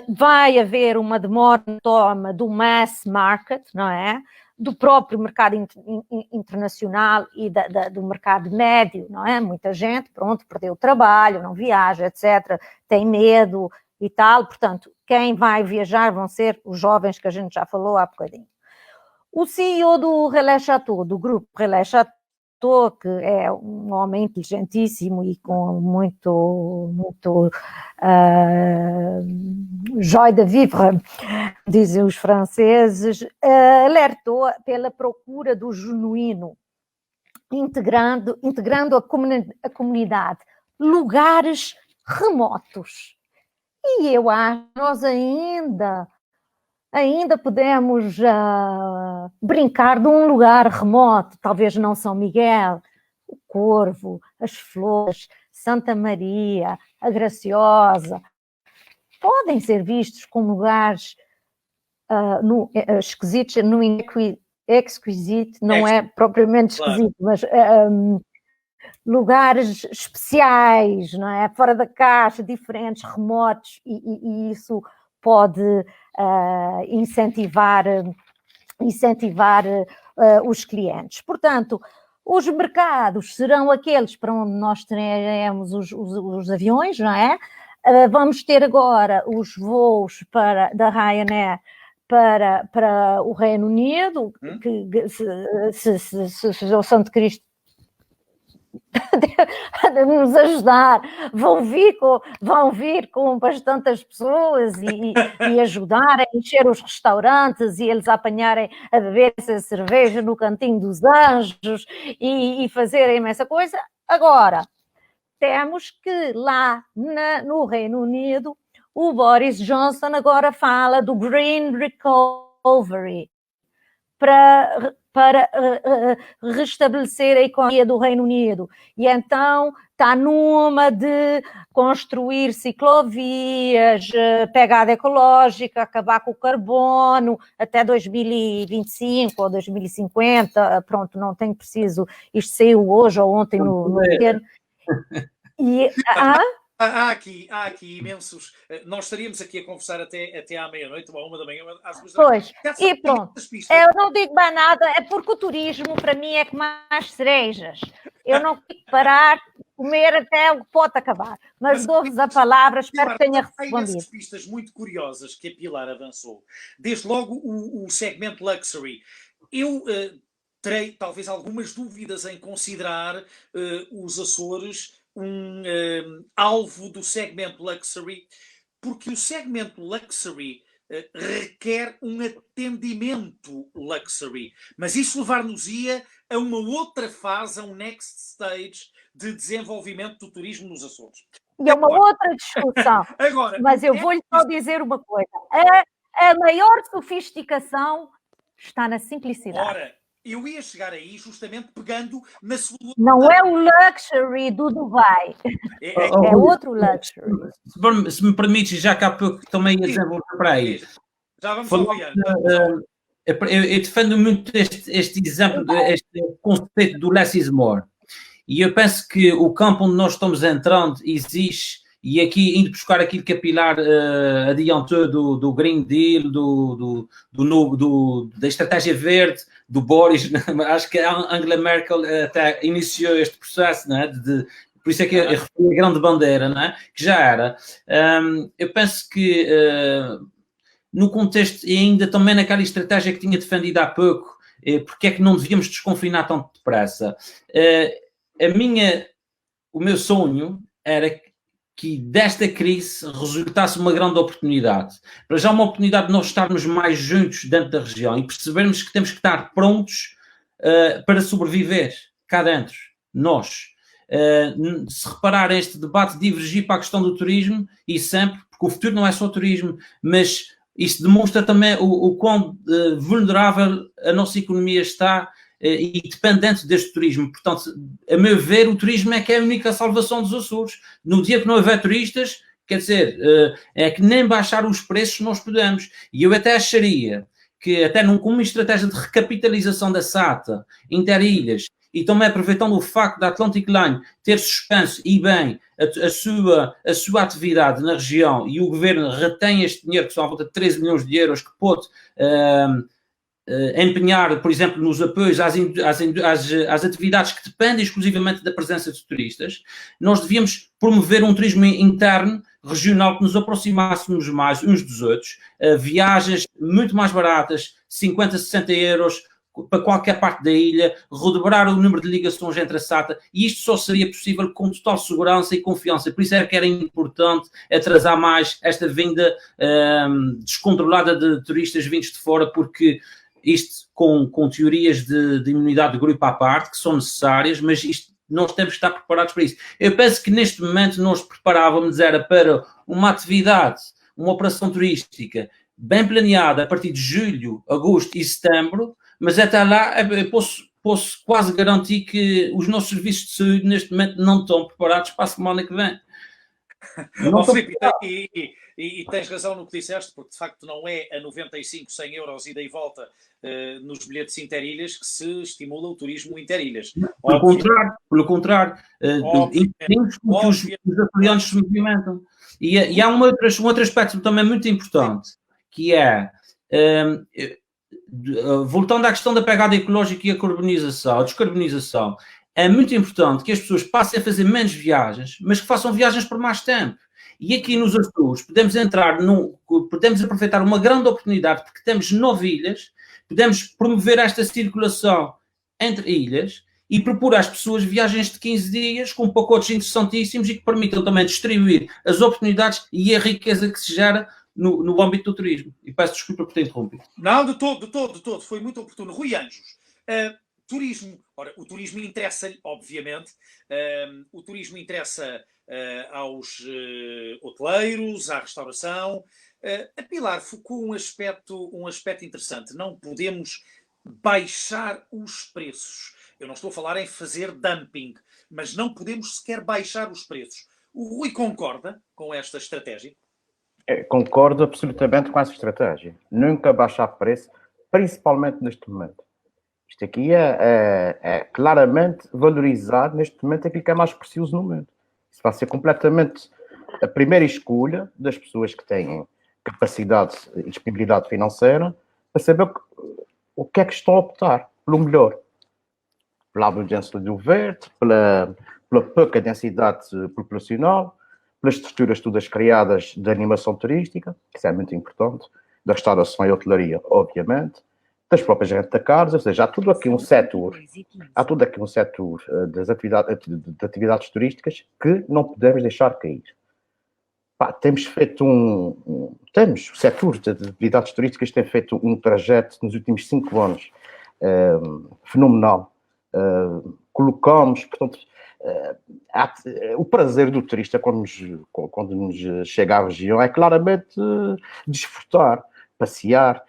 vai haver uma demora na toma do mass market, não é? Do próprio mercado internacional e do mercado médio, não é? Muita gente, pronto, perdeu o trabalho, não viaja, etc., tem medo e tal. Portanto, quem vai viajar vão ser os jovens que a gente já falou há bocadinho. O CEO do Relais Chateau, do grupo Relais Chateau, que é um homem inteligentíssimo e com muito joie de vivre, dizem os franceses, alertou pela procura do genuíno, integrando a comunidade, lugares remotos. E eu acho que nós ainda podemos brincar de um lugar remoto, talvez não São Miguel, o Corvo, as Flores, Santa Maria, a Graciosa, podem ser vistos como lugares esquisitos, no exquisite, não é propriamente esquisito, mas lugares especiais, não é? Fora da caixa, diferentes, remotos, e isso pode incentivar os clientes. Portanto, os mercados serão aqueles para onde nós teremos os aviões, não é? Vamos ter agora os voos da Ryanair para o Reino Unido, que se o Santo Cristo de nos ajudar, vão vir com bastantes pessoas e ajudar a encher os restaurantes e eles apanharem a beber essa cerveja no cantinho dos anjos e fazerem essa coisa. Agora, temos que lá no Reino Unido, o Boris Johnson agora fala do Green Recovery para restabelecer a economia do Reino Unido. E então está numa de construir ciclovias, pegada ecológica, acabar com o carbono até 2025 ou 2050. Pronto, não tem preciso, isto saiu hoje ou ontem no pequeno. E Há aqui imensos. Nós estaríamos aqui a conversar até à meia-noite ou à 1h, às 2h. Pois, e pronto. Eu não digo mais nada, é porque o turismo para mim é como as cerejas. Eu não fico parar de comer até o pote acabar. Mas dou-vos a palavra, espero que tenha respondido. Há essas pistas muito curiosas que a Pilar avançou. Desde logo o segmento luxury. Eu terei talvez algumas dúvidas em considerar os Açores alvo do segmento luxury, porque o segmento luxury requer um atendimento luxury, mas isso levar-nos-ia a uma outra fase, a um next stage de desenvolvimento do turismo nos Açores. E é uma outra discussão. Agora, mas eu vou-lhe só dizer uma coisa. A maior sofisticação está na simplicidade. Ora, eu ia chegar aí justamente pegando na sua... Não é o luxury do Dubai. É outro luxury. Se me permites, já que há pouco também ia desenvolver para aí. Já vamos ao Ian. Eu defendo muito este exemplo, este conceito do less is more. E eu penso que o campo onde nós estamos entrando exige, e aqui indo buscar aquilo que a Pilar adiantou do Green Deal, da estratégia verde, do Boris, acho que a Angela Merkel até iniciou este processo, não é? Por isso é que eu referi a grande bandeira, não é? Que já era. Eu penso que no contexto, e ainda também naquela estratégia que tinha defendido há pouco, porque é que não devíamos desconfinar tão depressa? O meu sonho era que desta crise resultasse uma grande oportunidade. Para já uma oportunidade de nós estarmos mais juntos dentro da região e percebermos que temos que estar prontos para sobreviver cá dentro, nós. se repararem, este debate divergir para a questão do turismo, e sempre, porque o futuro não é só turismo, mas isso demonstra também o quão vulnerável a nossa economia está e dependente deste turismo. Portanto, a meu ver, o turismo é que é a única salvação dos Açores. No dia que não houver turistas, quer dizer, é que nem baixar os preços nós podemos. E eu até acharia que, até como uma estratégia de recapitalização da SATA, Interilhas, e também aproveitando o facto da Atlantic Line ter suspenso e bem a sua atividade na região, e o governo retém este dinheiro, que são à volta de 13 milhões de euros, que pode empenhar, por exemplo, nos apoios às atividades que dependem exclusivamente da presença de turistas. Nós devíamos promover um turismo interno, regional, que nos aproximássemos mais uns dos outros, viagens muito mais baratas, 50, 60 euros, para qualquer parte da ilha, redobrar o número de ligações entre a SATA, e isto só seria possível com total segurança e confiança. Por isso é que era importante atrasar mais esta vinda descontrolada de turistas vindos de fora, porque isto com teorias de imunidade de grupo à parte, que são necessárias, mas isto nós temos que estar preparados para isso. Eu penso que neste momento nós preparávamos era para uma atividade, uma operação turística bem planeada a partir de julho, agosto e setembro, mas até lá eu posso quase garantir que os nossos serviços de saúde neste momento não estão preparados para a semana que vem. Filipe, e tens razão no que disseste, porque de facto não é a 95, 100 euros ida e volta nos bilhetes interilhas que se estimula o turismo interilhas. Pelo contrário, entendemos que os açorianos se movimentam. E há um outro aspecto também muito importante, que é, voltando à questão da pegada ecológica e a descarbonização, é muito importante que as pessoas passem a fazer menos viagens, mas que façam viagens por mais tempo. E aqui nos Açores podemos aproveitar uma grande oportunidade, porque temos 9 ilhas, podemos promover esta circulação entre ilhas e propor às pessoas viagens de 15 dias com pacotes interessantíssimos e que permitam também distribuir as oportunidades e a riqueza que se gera no âmbito do turismo. E peço desculpa por ter interrompido. Não, de todo. Foi muito oportuno. Rui Anjos, turismo. Ora, o turismo interessa-lhe, obviamente. O turismo interessa aos hoteleiros, à restauração. A Pilar focou um aspecto interessante. Não podemos baixar os preços. Eu não estou a falar em fazer dumping, mas não podemos sequer baixar os preços. O Rui concorda com esta estratégia? Concordo absolutamente com essa estratégia. Nunca baixar preço, principalmente neste momento. Isto aqui é claramente valorizar neste momento aquilo que é mais precioso no momento. Isso vai ser completamente a primeira escolha das pessoas que têm capacidade e disponibilidade financeira para saber o que é que estão a optar pelo melhor. Pela abrangência do verde, pela pouca densidade populacional, pelas estruturas todas criadas de animação turística, que isso é muito importante, da restauração e hotelaria, obviamente, das próprias rentacares, ou seja, há tudo aqui um setor das atividades turísticas que não podemos deixar cair. Temos feito o setor de atividades turísticas tem feito um trajeto nos últimos 5 anos fenomenal. Colocamos, portanto, o prazer do turista quando nos chega à região é claramente desfrutar, passear,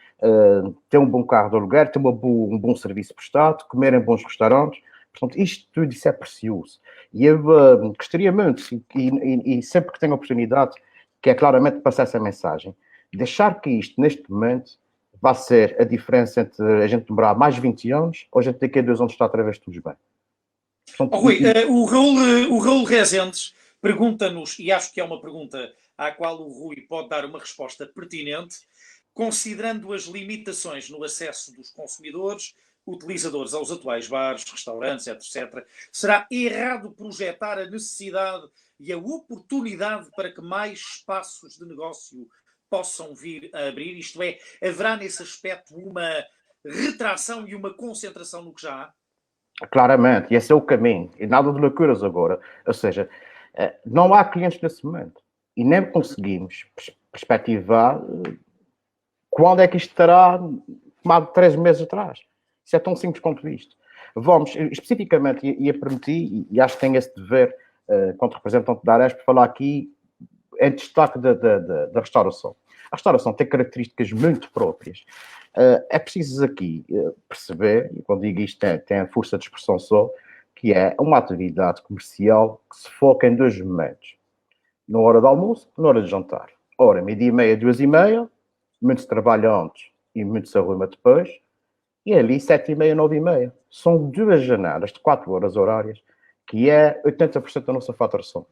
ter um bom carro de aluguer, ter um bom serviço prestado, comer em bons restaurantes. Portanto, isto tudo isso é precioso. E eu gostaria muito, e sempre que tenho a oportunidade, que é claramente passar essa mensagem, deixar que isto, neste momento, vai ser a diferença entre a gente demorar mais 20 anos ou a gente daqui a 2 anos está outra vez tudo bem. Portanto, Rui, o Raul Rezendes pergunta-nos, e acho que é uma pergunta à qual o Rui pode dar uma resposta pertinente, considerando as limitações no acesso dos consumidores, utilizadores aos atuais bares, restaurantes, etc., será errado projetar a necessidade e a oportunidade para que mais espaços de negócio possam vir a abrir? Isto é, haverá nesse aspecto uma retração e uma concentração no que já há? Claramente, e esse é o caminho, e nada de loucuras agora. Ou seja, não há clientes nesse momento, e nem conseguimos perspectivar quando é que isto estará tomado 3 meses atrás. Isso é tão simples quanto isto. Vamos, especificamente, e a permitir, e acho que tenho esse dever, quanto representante da Aresp, falar aqui em destaque da restauração. A restauração tem características muito próprias. É preciso aqui perceber, e quando digo isto tem a força de expressão só, que é uma atividade comercial que se foca em dois momentos. Na hora do almoço e na hora de jantar. Ora, 12h30, 2h30, muito se trabalha antes e muito se arruma depois, e ali 7h30, 9h30. São duas janelas de 4 horas horárias, que é 80% da nossa faturação.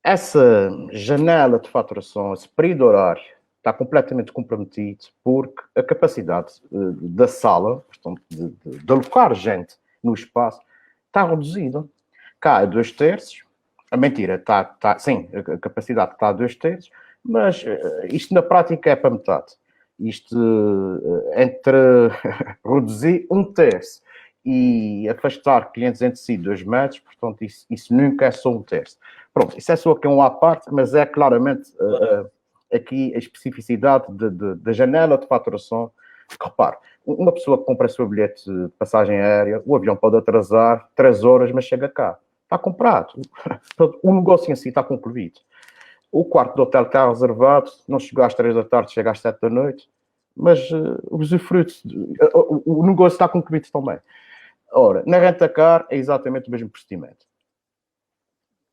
Essa janela de faturação, esse período horário, está completamente comprometido porque a capacidade da sala, portanto, de alocar gente no espaço, está reduzida. Cá é 2/3, a mentira, sim, a capacidade está a 2/3, mas isto na prática é para metade. Isto entre reduzir 1/3 e afastar clientes entre si 2 metros, portanto, isso nunca é só 1/3. Pronto, isso é só aqui um à parte, mas é claramente aqui a especificidade da janela de faturação. Repare, uma pessoa que compra o seu bilhete de passagem aérea, o avião pode atrasar 3 horas, mas chega cá. Está comprado. O negócio em si está concluído. O quarto do hotel está reservado, não chegou às 3 da tarde, chega às 7 da noite, mas o negócio está concluído também. Ora, na renta-car é exatamente o mesmo procedimento.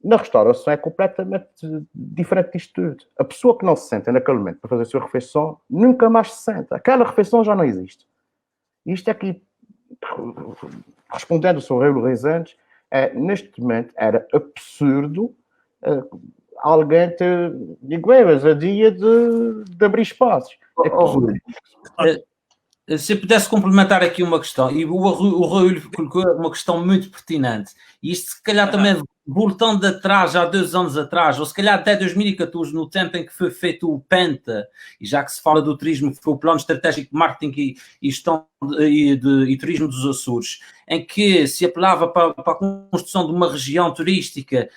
Na restauração é completamente diferente disto tudo. A pessoa que não se senta naquele momento para fazer a sua refeição, nunca mais se senta. Aquela refeição já não existe. Isto aqui, respondendo ao Sr. Raul Rezende, neste momento era absurdo alguém ter, digo eu, a dia de abrir espaços. Se eu pudesse complementar aqui uma questão, e o Raul colocou uma questão muito pertinente, e isto se calhar também voltando atrás, já há 2 anos atrás, ou se calhar até 2014, no tempo em que foi feito o PENTA, e já que se fala do turismo, que foi o Plano Estratégico de Marketing e Gestão e Turismo dos Açores, em que se apelava para a construção de uma região turística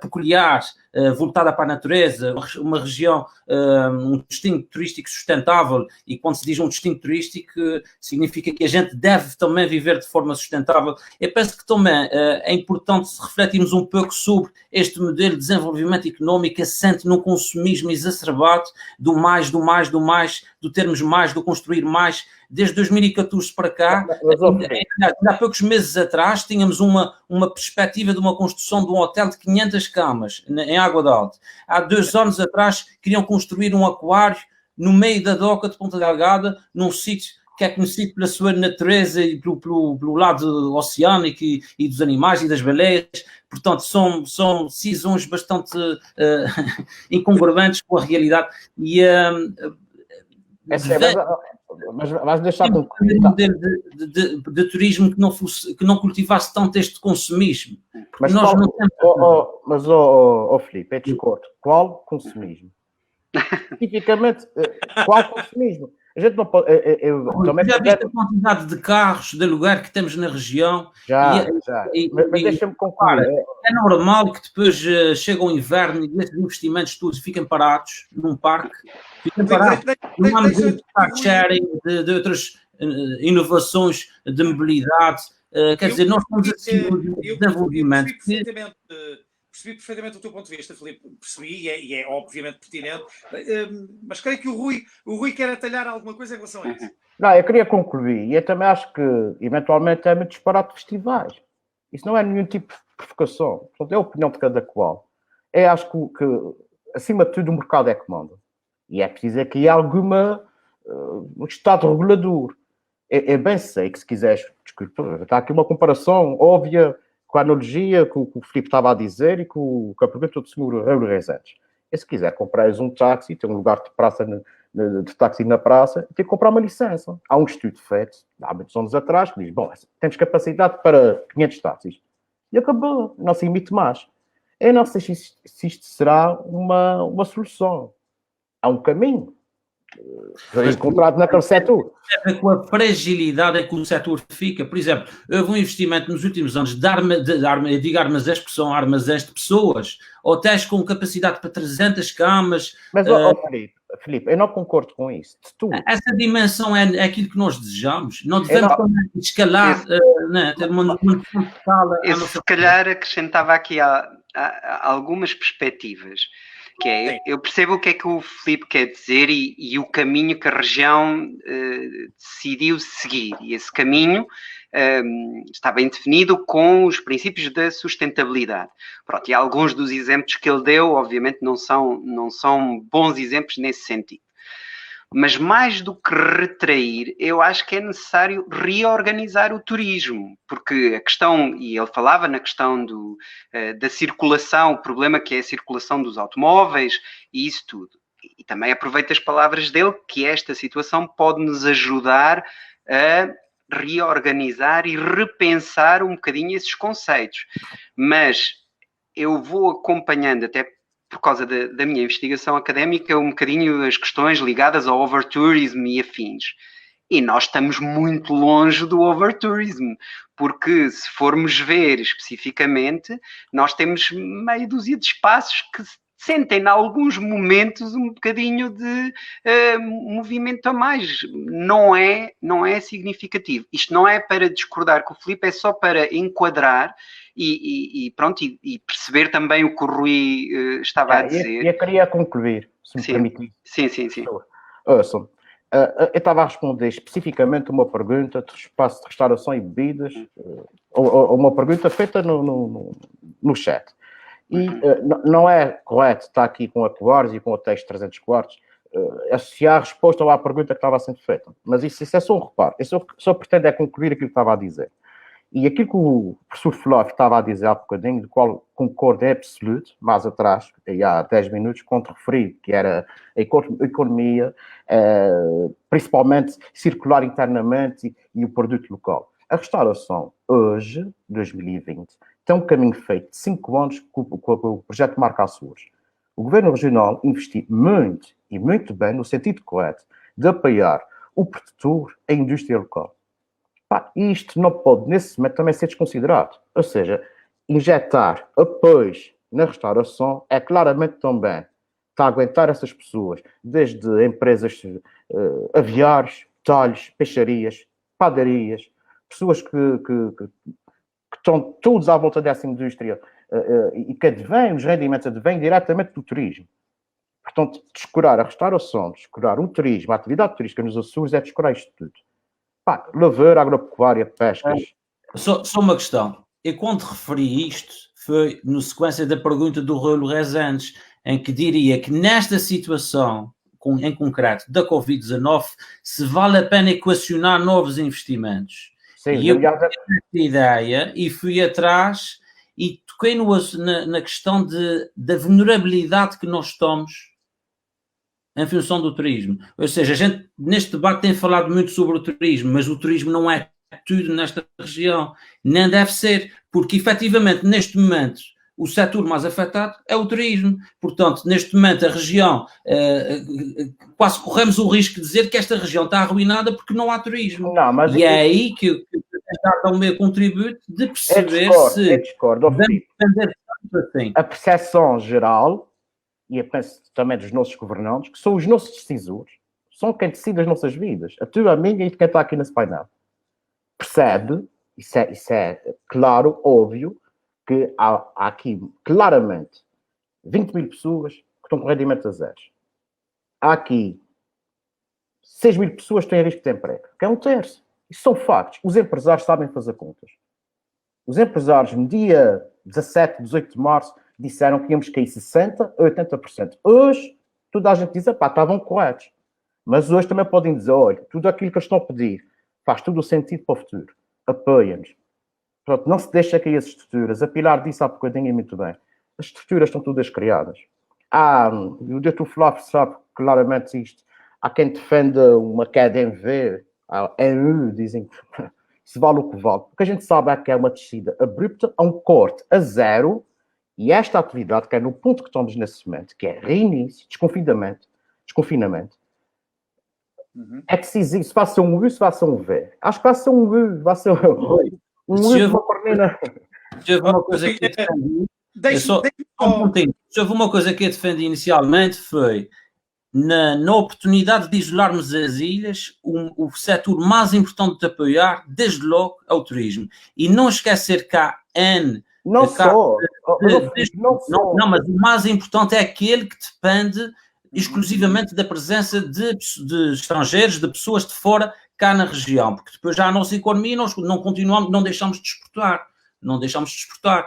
peculiar, voltada para a natureza, uma região, um destino turístico sustentável, e quando se diz um destino turístico, significa que a gente deve também viver de forma sustentável. Eu penso que também é importante refletirmos um pouco sobre este modelo de desenvolvimento económico assente no consumismo exacerbado do mais, do termos mais, do construir mais. Desde 2014 para cá, há poucos meses atrás, tínhamos uma perspectiva de uma construção de um hotel de 500 camas em Água de Alto. Há 2 anos atrás, queriam construir um aquário no meio da doca de Ponta Delgada, num sítio que é conhecido pela sua natureza e pelo lado oceânico e dos animais e das baleias. Portanto, são decisões bastante incongruentes com a realidade. E mas deixar concluir. Um modelo de turismo que não cultivasse tanto este consumismo. Mas nós não temos... Filipe, eu discordo. Qual consumismo? Especificamente, qual consumismo? A gente não pode... já viste a quantidade de carros de aluguer que temos na região? Já. Mas deixa-me concluir. É normal que depois chega o inverno e esses investimentos todos fiquem parados num parque. Fiquem parados. Não há muito de car-sharing, de outras inovações de mobilidade. Quer dizer, nós estamos assim no desenvolvimento. Percebi perfeitamente o teu ponto de vista, Filipe, percebi e é obviamente pertinente, mas creio que o Rui quer atalhar alguma coisa em relação a isso. Não, eu queria concluir, e eu também acho que, eventualmente, é muito disparate de festivais. Isso não é nenhum tipo de provocação. Portanto, é a opinião de cada qual. Eu acho que acima de tudo, o mercado é que manda. E é preciso aqui alguma um estado regulador. Eu bem sei que, se quiseres, desculpa, está aqui uma comparação óbvia com a analogia que o Filipe estava a dizer e com a pergunta do senhor Raul Rezende. E se quiser comprares um táxi, tem um lugar de praça de táxi na praça, tem que comprar uma licença. Há um estudo feito, há muitos anos atrás, que diz, bom, temos capacidade para 500 táxis. E acabou, não se emite mais. Eu não sei se isto será uma solução. Há um caminho. encontrado naquele setor. Com a fragilidade em que o setor fica. Por exemplo, houve um investimento nos últimos anos de armazéns, que são armazéns de pessoas, hotéis com capacidade para 300 camas. Mas, Filipe, eu não concordo com isso. Essa dimensão é aquilo que nós desejamos. Não devemos escalar, ter uma escala. Se calhar acrescentava aqui algumas perspectivas. Que é, eu percebo o que é que o Filipe quer dizer e o caminho que a região decidiu seguir. E esse caminho está bem definido com os princípios da sustentabilidade. Pronto, e alguns dos exemplos que ele deu, obviamente, não são bons exemplos nesse sentido. Mas mais do que retrair, eu acho que é necessário reorganizar o turismo, porque a questão, e ele falava na questão da circulação, o problema que é a circulação dos automóveis e isso tudo. E também aproveito as palavras dele, que esta situação pode nos ajudar a reorganizar e repensar um bocadinho esses conceitos. Mas eu vou acompanhando, até por causa da minha investigação académica, um bocadinho as questões ligadas ao overtourism e afins. E nós estamos muito longe do overtourism, porque se formos ver especificamente, nós temos meia dúzia de espaços que sentem, em alguns momentos, um bocadinho de movimento a mais. Não é significativo. Isto não é para discordar com o Filipe, é só para enquadrar e perceber também o que o Rui estava a dizer. Eu queria concluir, se me permitir. Sim. Ouçam, eu estava a responder especificamente uma pergunta de espaço de restauração e bebidas, ou uma pergunta feita no chat. E não é correto estar aqui com a quartos e com o texto 300 quartos associar a resposta à pergunta que estava sendo feita. Mas isso é só um reparo. Eu só pretendo concluir aquilo que estava a dizer. E aquilo que o professor Flávio estava a dizer há bocadinho, do qual concordo em absoluto, mais atrás, há 10 minutos, quando referi que era a economia, principalmente circular internamente e o produto local. A restauração, hoje, 2020, tem um caminho feito de 5 anos com o projeto Marca Açores. O governo regional investiu muito e muito bem, no sentido correto, de apoiar o produtor e a indústria local. Isto não pode, nesse momento, também ser desconsiderado. Ou seja, injetar apoios na restauração é claramente também está a aguentar essas pessoas, desde empresas aviárias, talhos, peixarias, padarias, pessoas que estão todos à volta dessa indústria e que advêm, os rendimentos advêm diretamente do turismo. Portanto, descurar a restauração, descurar o turismo, a atividade turística nos Açores é descurar isto tudo. Lavoura, agropecuária, pescas. Só uma questão. Eu, quando referi isto, foi na sequência da pergunta do Rolo Rezandes, em que diria que nesta situação, em concreto, da Covid-19, se vale a pena equacionar novos investimentos. Sim, e eu tive essa ideia e fui atrás e toquei na questão da vulnerabilidade que nós estamos em função do turismo. Ou seja, a gente neste debate tem falado muito sobre o turismo, mas o turismo não é tudo nesta região. Nem deve ser, porque efetivamente neste momento o setor mais afetado é o turismo. Portanto, neste momento a região, quase corremos o risco de dizer que esta região está arruinada porque não há turismo. Não, mas e é aí que eu dar o meu contributo de perceber se depender tanto assim. A percepção geral, e eu penso também dos nossos governantes, que são os nossos decisores, são quem decide as nossas vidas, a tua, a minha e de quem está aqui nesse painel. Percebe, isso é claro, óbvio, que há aqui claramente 20 mil pessoas que estão com rendimento a zero. Há aqui 6 mil pessoas que têm risco de emprego, que é um terço. Isso são factos. Os empresários sabem fazer contas. Os empresários, no dia 17, 18 de março, disseram que íamos cair 60% a 80%. Hoje, toda a gente diz, estavam corretos. Mas hoje também podem dizer, olha, tudo aquilo que eles estão a pedir faz todo o sentido para o futuro. Apoia-nos. Pronto, não se deixa cair as estruturas. A Pilar disse há bocadinho muito bem. As estruturas estão todas criadas. O Dr. Flávio sabe claramente isto. Há quem defenda uma queda em V, dizem que se vale o que vale. O que a gente sabe é que é uma descida abrupta, a um corte a zero, e esta atividade, que é no ponto que estamos nesse momento, que é reinício, desconfinamento, É que se vai ser um U, se vai ser um V. Acho que vai ser um U, vai ser um U, uma perninha. Se houve uma coisa que eu defendi, se houve uma coisa que eu defendi inicialmente foi na oportunidade de isolarmos as ilhas, o setor mais importante de apoiar, desde logo, é o turismo. E não esquecer que há N... Não só. Mas o mais importante é aquele que depende exclusivamente da presença de estrangeiros, de pessoas de fora cá na região, porque depois já a nossa economia nós não continuamos, não deixamos de exportar.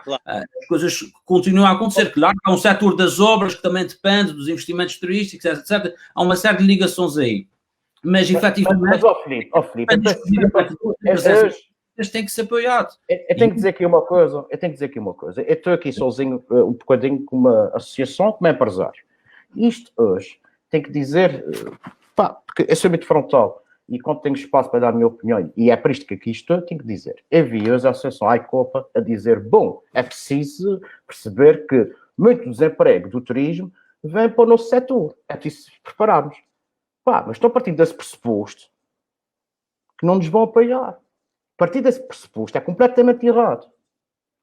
Claro. As coisas continuam a acontecer. Claro que há um setor das obras que também depende dos investimentos turísticos, etc. Há uma série de ligações aí. Mas efetivamente... Mas, Filipe, tem que ser apoiado. Eu tenho que dizer aqui uma coisa. Eu estou aqui sozinho um bocadinho com uma associação, como empresário. Isto hoje tem que dizer, porque eu sou muito frontal e quando tenho espaço para dar a minha opinião, e é por isto que aqui estou, tenho que dizer. Eu vi hoje a associação AICOPA a dizer, bom, é preciso perceber que muito desemprego do turismo vem para o nosso setor. É preciso prepararmos. Mas estou a partir desse pressuposto que não nos vão apoiar. A partir desse pressuposto é completamente errado.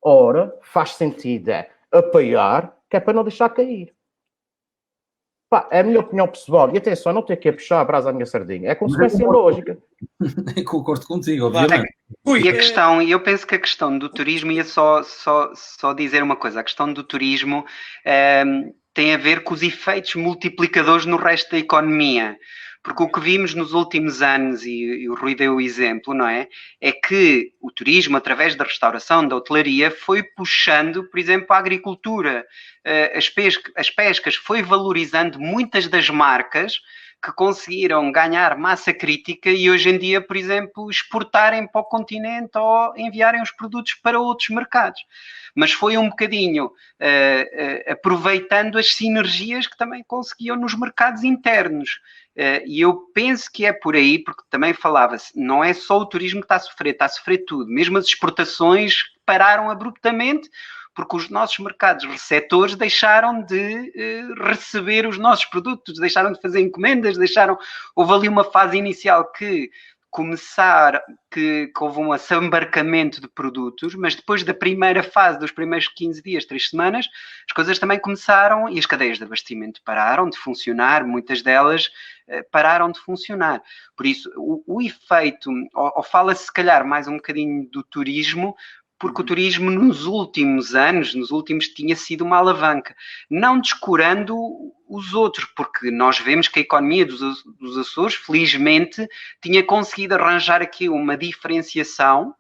Ora, faz sentido apoiar, que é para não deixar cair. É a minha opinião pessoal. E atenção, não tenho que puxar a brasa à minha sardinha. É consequência lógica. Concordo contigo, obviamente. E a questão, eu penso que a questão do turismo, ia só dizer uma coisa, a questão do turismo tem a ver com os efeitos multiplicadores no resto da economia. Porque o que vimos nos últimos anos, e o Rui deu o exemplo, não é? É que o turismo, através da restauração, da hotelaria, foi puxando, por exemplo, a agricultura, as pescas, foi valorizando muitas das marcas que conseguiram ganhar massa crítica e hoje em dia, por exemplo, exportarem para o continente ou enviarem os produtos para outros mercados. Mas foi um bocadinho aproveitando as sinergias que também conseguiam nos mercados internos. E eu penso que é por aí, porque também falava-se, não é só o turismo que está a sofrer tudo. Mesmo as exportações pararam abruptamente, porque os nossos mercados receptores deixaram de receber os nossos produtos, deixaram de fazer encomendas, houve ali uma fase inicial que houve um assambarcamento de produtos, mas depois da primeira fase, dos primeiros 15 dias, 3 semanas, as coisas também começaram e as cadeias de abastecimento pararam de funcionar, muitas delas pararam de funcionar. Por isso, o efeito, ou fala-se se calhar mais um bocadinho do turismo, porque o turismo nos últimos anos, tinha sido uma alavanca. Não descurando os outros, porque nós vemos que a economia dos Açores, felizmente, tinha conseguido arranjar aqui uma diferenciação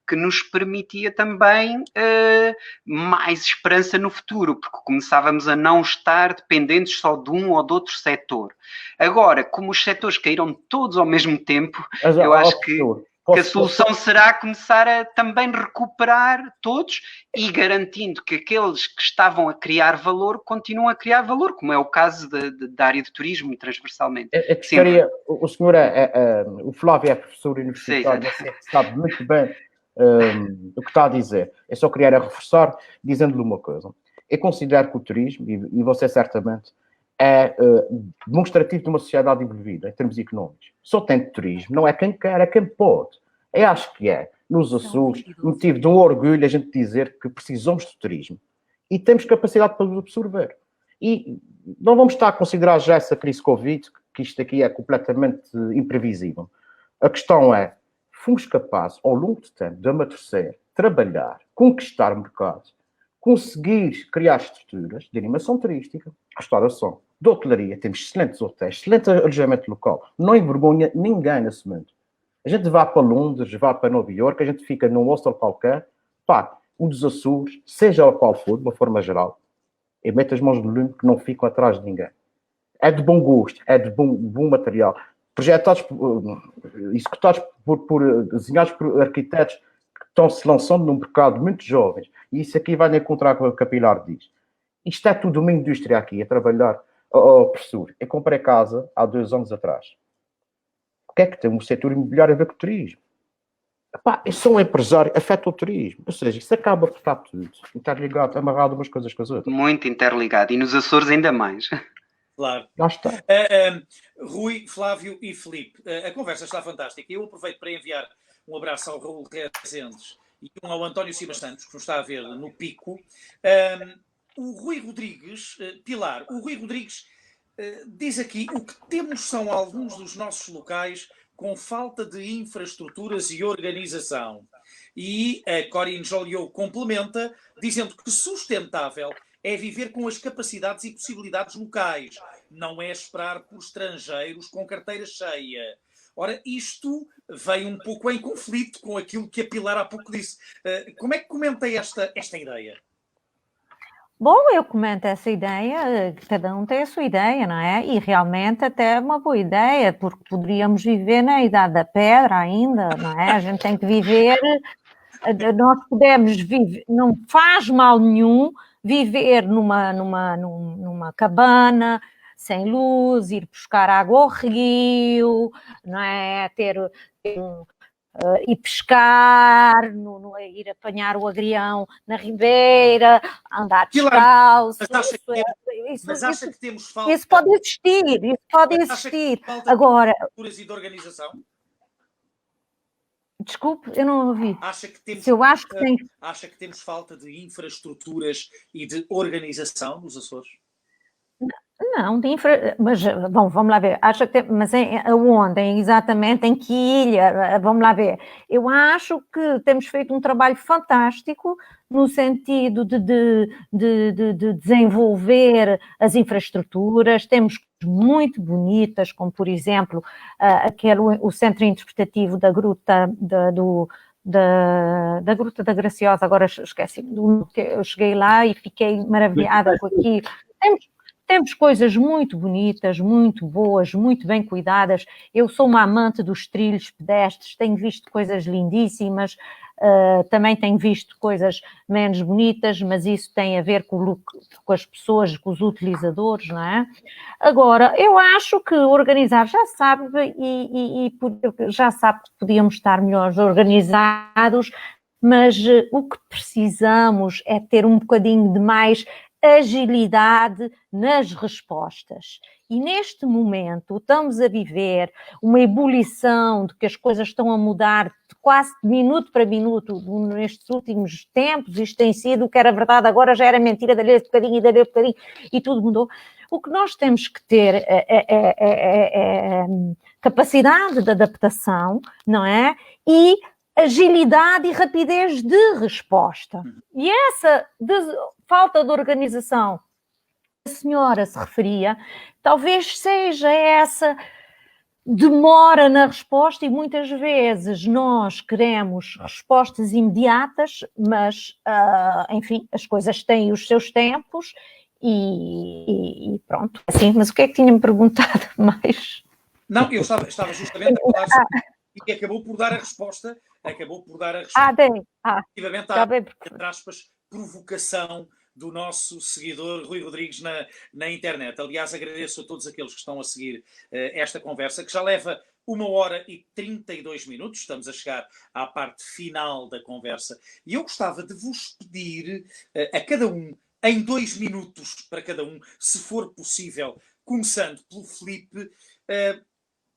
que nos permitia também mais esperança no futuro, porque começávamos a não estar dependentes só de um ou de outro setor. Agora, como os setores caíram todos ao mesmo tempo, eu acho que a solução será começar a também recuperar todos e garantindo que aqueles que estavam a criar valor continuam a criar valor, como é o caso da área de turismo transversalmente. O senhor o Flávio é professor universitário, você sabe muito bem o que está a dizer. Eu só queria reforçar dizendo-lhe uma coisa. Eu considero que o turismo, e você certamente, é demonstrativo de uma sociedade envolvida em termos económicos. Só tem turismo, não é quem quer, é quem pode. Eu acho que nos Açores, motivo de um orgulho a gente dizer que precisamos de turismo e temos capacidade para absorver. E não vamos estar a considerar já essa crise Covid, que isto aqui é completamente imprevisível. A questão é, fomos capazes, ao longo do tempo, de amadurecer, trabalhar, conquistar mercados, conseguir criar estruturas de animação turística, restauração, de hotelaria, temos excelentes hotéis, excelente alojamento local, não envergonha ninguém nesse momento. A gente vai para Londres, vai para Nova Iorque, a gente fica num hostel qualquer, um dos Açores, seja o qual for, de uma forma geral, e mete as mãos no lume que não ficam atrás de ninguém. É de bom gosto, é de bom material. Projetados, executados desenhados por arquitetos que estão se lançando num mercado muito jovens. E isso aqui vai encontrar com o Capilar diz. Isto é tudo uma indústria aqui, a trabalhar. Professor, eu comprei casa há 2 anos atrás. O que é que tem o setor imobiliário a ver com o turismo? Eu sou um empresário, afeta o turismo. Ou seja, isso acaba por estar tudo interligado, amarrado umas coisas com as outras. Muito interligado. E nos Açores ainda mais. Claro. Lá está. Rui, Flávio e Filipe, a conversa está fantástica. Eu aproveito para enviar um abraço ao Raul Rezendes e um ao António Silva Santos, que nos está a ver no Pico. O Rui Rodrigues, Pilar, o Rui Rodrigues diz aqui: o que temos são alguns dos nossos locais com falta de infraestruturas e organização. E a Corinne Joliot complementa, dizendo que sustentável é viver com as capacidades e possibilidades locais, não é esperar por estrangeiros com carteira cheia. Ora, isto vem um pouco em conflito com aquilo que a Pilar há pouco disse. Como é que comenta esta ideia? Bom, eu comento essa ideia, cada um tem a sua ideia, não é? E realmente até é uma boa ideia, porque poderíamos viver na Idade da Pedra ainda, não é? A gente tem que viver, nós podemos viver, não faz mal nenhum viver numa cabana, sem luz, ir buscar água ao rio, não é? Ir pescar, ir apanhar o agrião na ribeira, andar descalço. Mas acha que temos falta... Isso pode existir, Agora... e de organização? Desculpe, eu não ouvi. Acha que temos falta de infraestruturas e de organização nos Açores? Não, mas bom, vamos lá ver. Acha que mas aonde? Exatamente em que ilha? Vamos lá ver. Eu acho que temos feito um trabalho fantástico no sentido de desenvolver as infraestruturas. Temos muito bonitas, como por exemplo o centro interpretativo da Gruta da Gruta da Graciosa. Agora esqueci, eu cheguei lá e fiquei maravilhada com aquilo. Temos coisas muito bonitas, muito boas, muito bem cuidadas. Eu sou uma amante dos trilhos pedestres, tenho visto coisas lindíssimas, também tenho visto coisas menos bonitas, mas isso tem a ver com as pessoas, com os utilizadores, não é? Agora, eu acho que organizar já sabe que podíamos estar melhor organizados, mas o que precisamos é ter um bocadinho de mais agilidade nas respostas. E neste momento estamos a viver uma ebulição de que as coisas estão a mudar de quase de minuto para minuto nestes últimos tempos. Isto tem sido o que era verdade, agora já era mentira, dali a bocadinho e dali a bocadinho, e tudo mudou. O que nós temos que ter é capacidade de adaptação, não é? E agilidade e rapidez de resposta. E essa falta de organização que a senhora se referia, talvez seja essa demora na resposta, e muitas vezes nós queremos respostas imediatas, mas, enfim, as coisas têm os seus tempos e pronto. Assim, mas o que é que tinha-me perguntado mais? Não, eu estava justamente a falar sobre e acabou por dar a resposta, relativamente entre aspas, provocação do nosso seguidor Rui Rodrigues na internet. Aliás, agradeço a todos aqueles que estão a seguir esta conversa, que já leva 1h32. Estamos a chegar à parte final da conversa. E eu gostava de vos pedir a cada um, em 2 minutos para cada um, se for possível, começando pelo Filipe,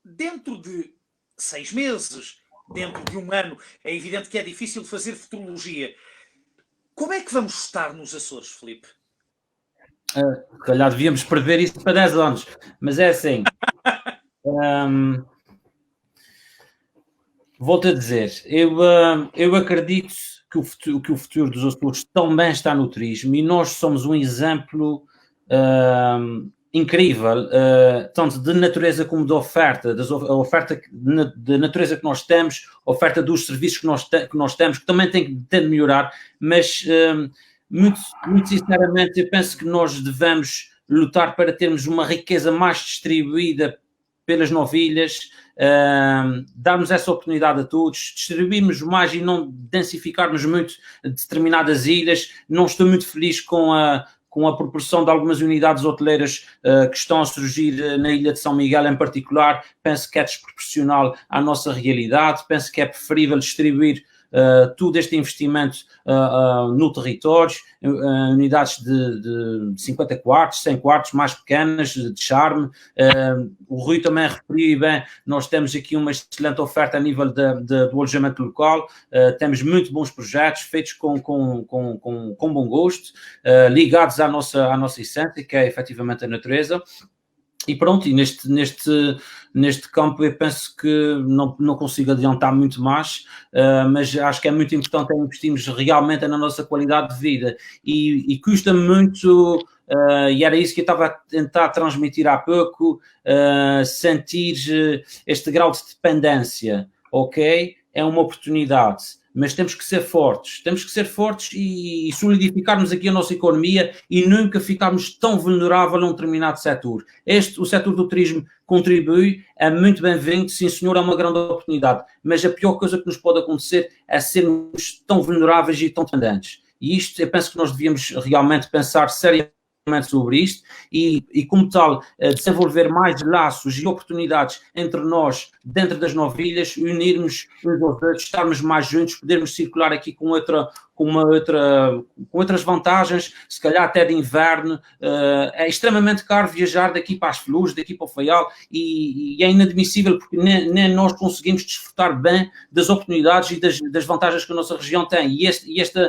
dentro de 6 meses, dentro de 1 ano, é evidente que é difícil fazer futurologia. Como é que vamos estar nos Açores, Filipe? Se calhar devíamos prever isso para 10 anos, mas é assim. Volto a dizer, eu acredito que o futuro dos Açores também está no turismo, e nós somos um exemplo incrível, tanto de natureza como de oferta, a oferta de natureza que nós temos, a oferta dos serviços que nós temos, que também tem de melhorar, mas muito sinceramente eu penso que nós devemos lutar para termos uma riqueza mais distribuída pelas novilhas, darmos essa oportunidade a todos, distribuirmos mais e não densificarmos muito determinadas ilhas. Não estou muito feliz com a proporção de algumas unidades hoteleiras que estão a surgir na Ilha de São Miguel em particular. Penso que é desproporcional à nossa realidade, penso que é preferível distribuir todo este investimento no território, unidades de 50 quartos, 100 quartos, mais pequenas, de charme. O Rui também referiu bem, nós temos aqui uma excelente oferta a nível do alojamento local, temos muito bons projetos feitos com bom gosto, ligados à nossa essência, que é efetivamente a natureza. E pronto, e neste campo eu penso que não consigo adiantar muito mais, mas acho que é muito importante investirmos realmente na nossa qualidade de vida, e custa muito, e era isso que eu estava a tentar transmitir há pouco, sentir este grau de dependência, ok? É uma oportunidade, mas temos que ser fortes e solidificarmos aqui a nossa economia e nunca ficarmos tão vulneráveis a um determinado setor. O setor do turismo contribui, é muito bem-vindo, sim senhor, é uma grande oportunidade, mas a pior coisa que nos pode acontecer é sermos tão vulneráveis e tão dependentes. E isto, eu penso que nós devíamos realmente pensar seriamente sobre isto e como tal, desenvolver mais laços e oportunidades entre nós, dentro das novilhas, unirmos uns aos outros, estarmos mais juntos, podermos circular aqui com outras vantagens, se calhar até de inverno. É extremamente caro viajar daqui para as Flores, daqui para o Faial, e é inadmissível porque nem nós conseguimos desfrutar bem das oportunidades e das vantagens que a nossa região tem, e este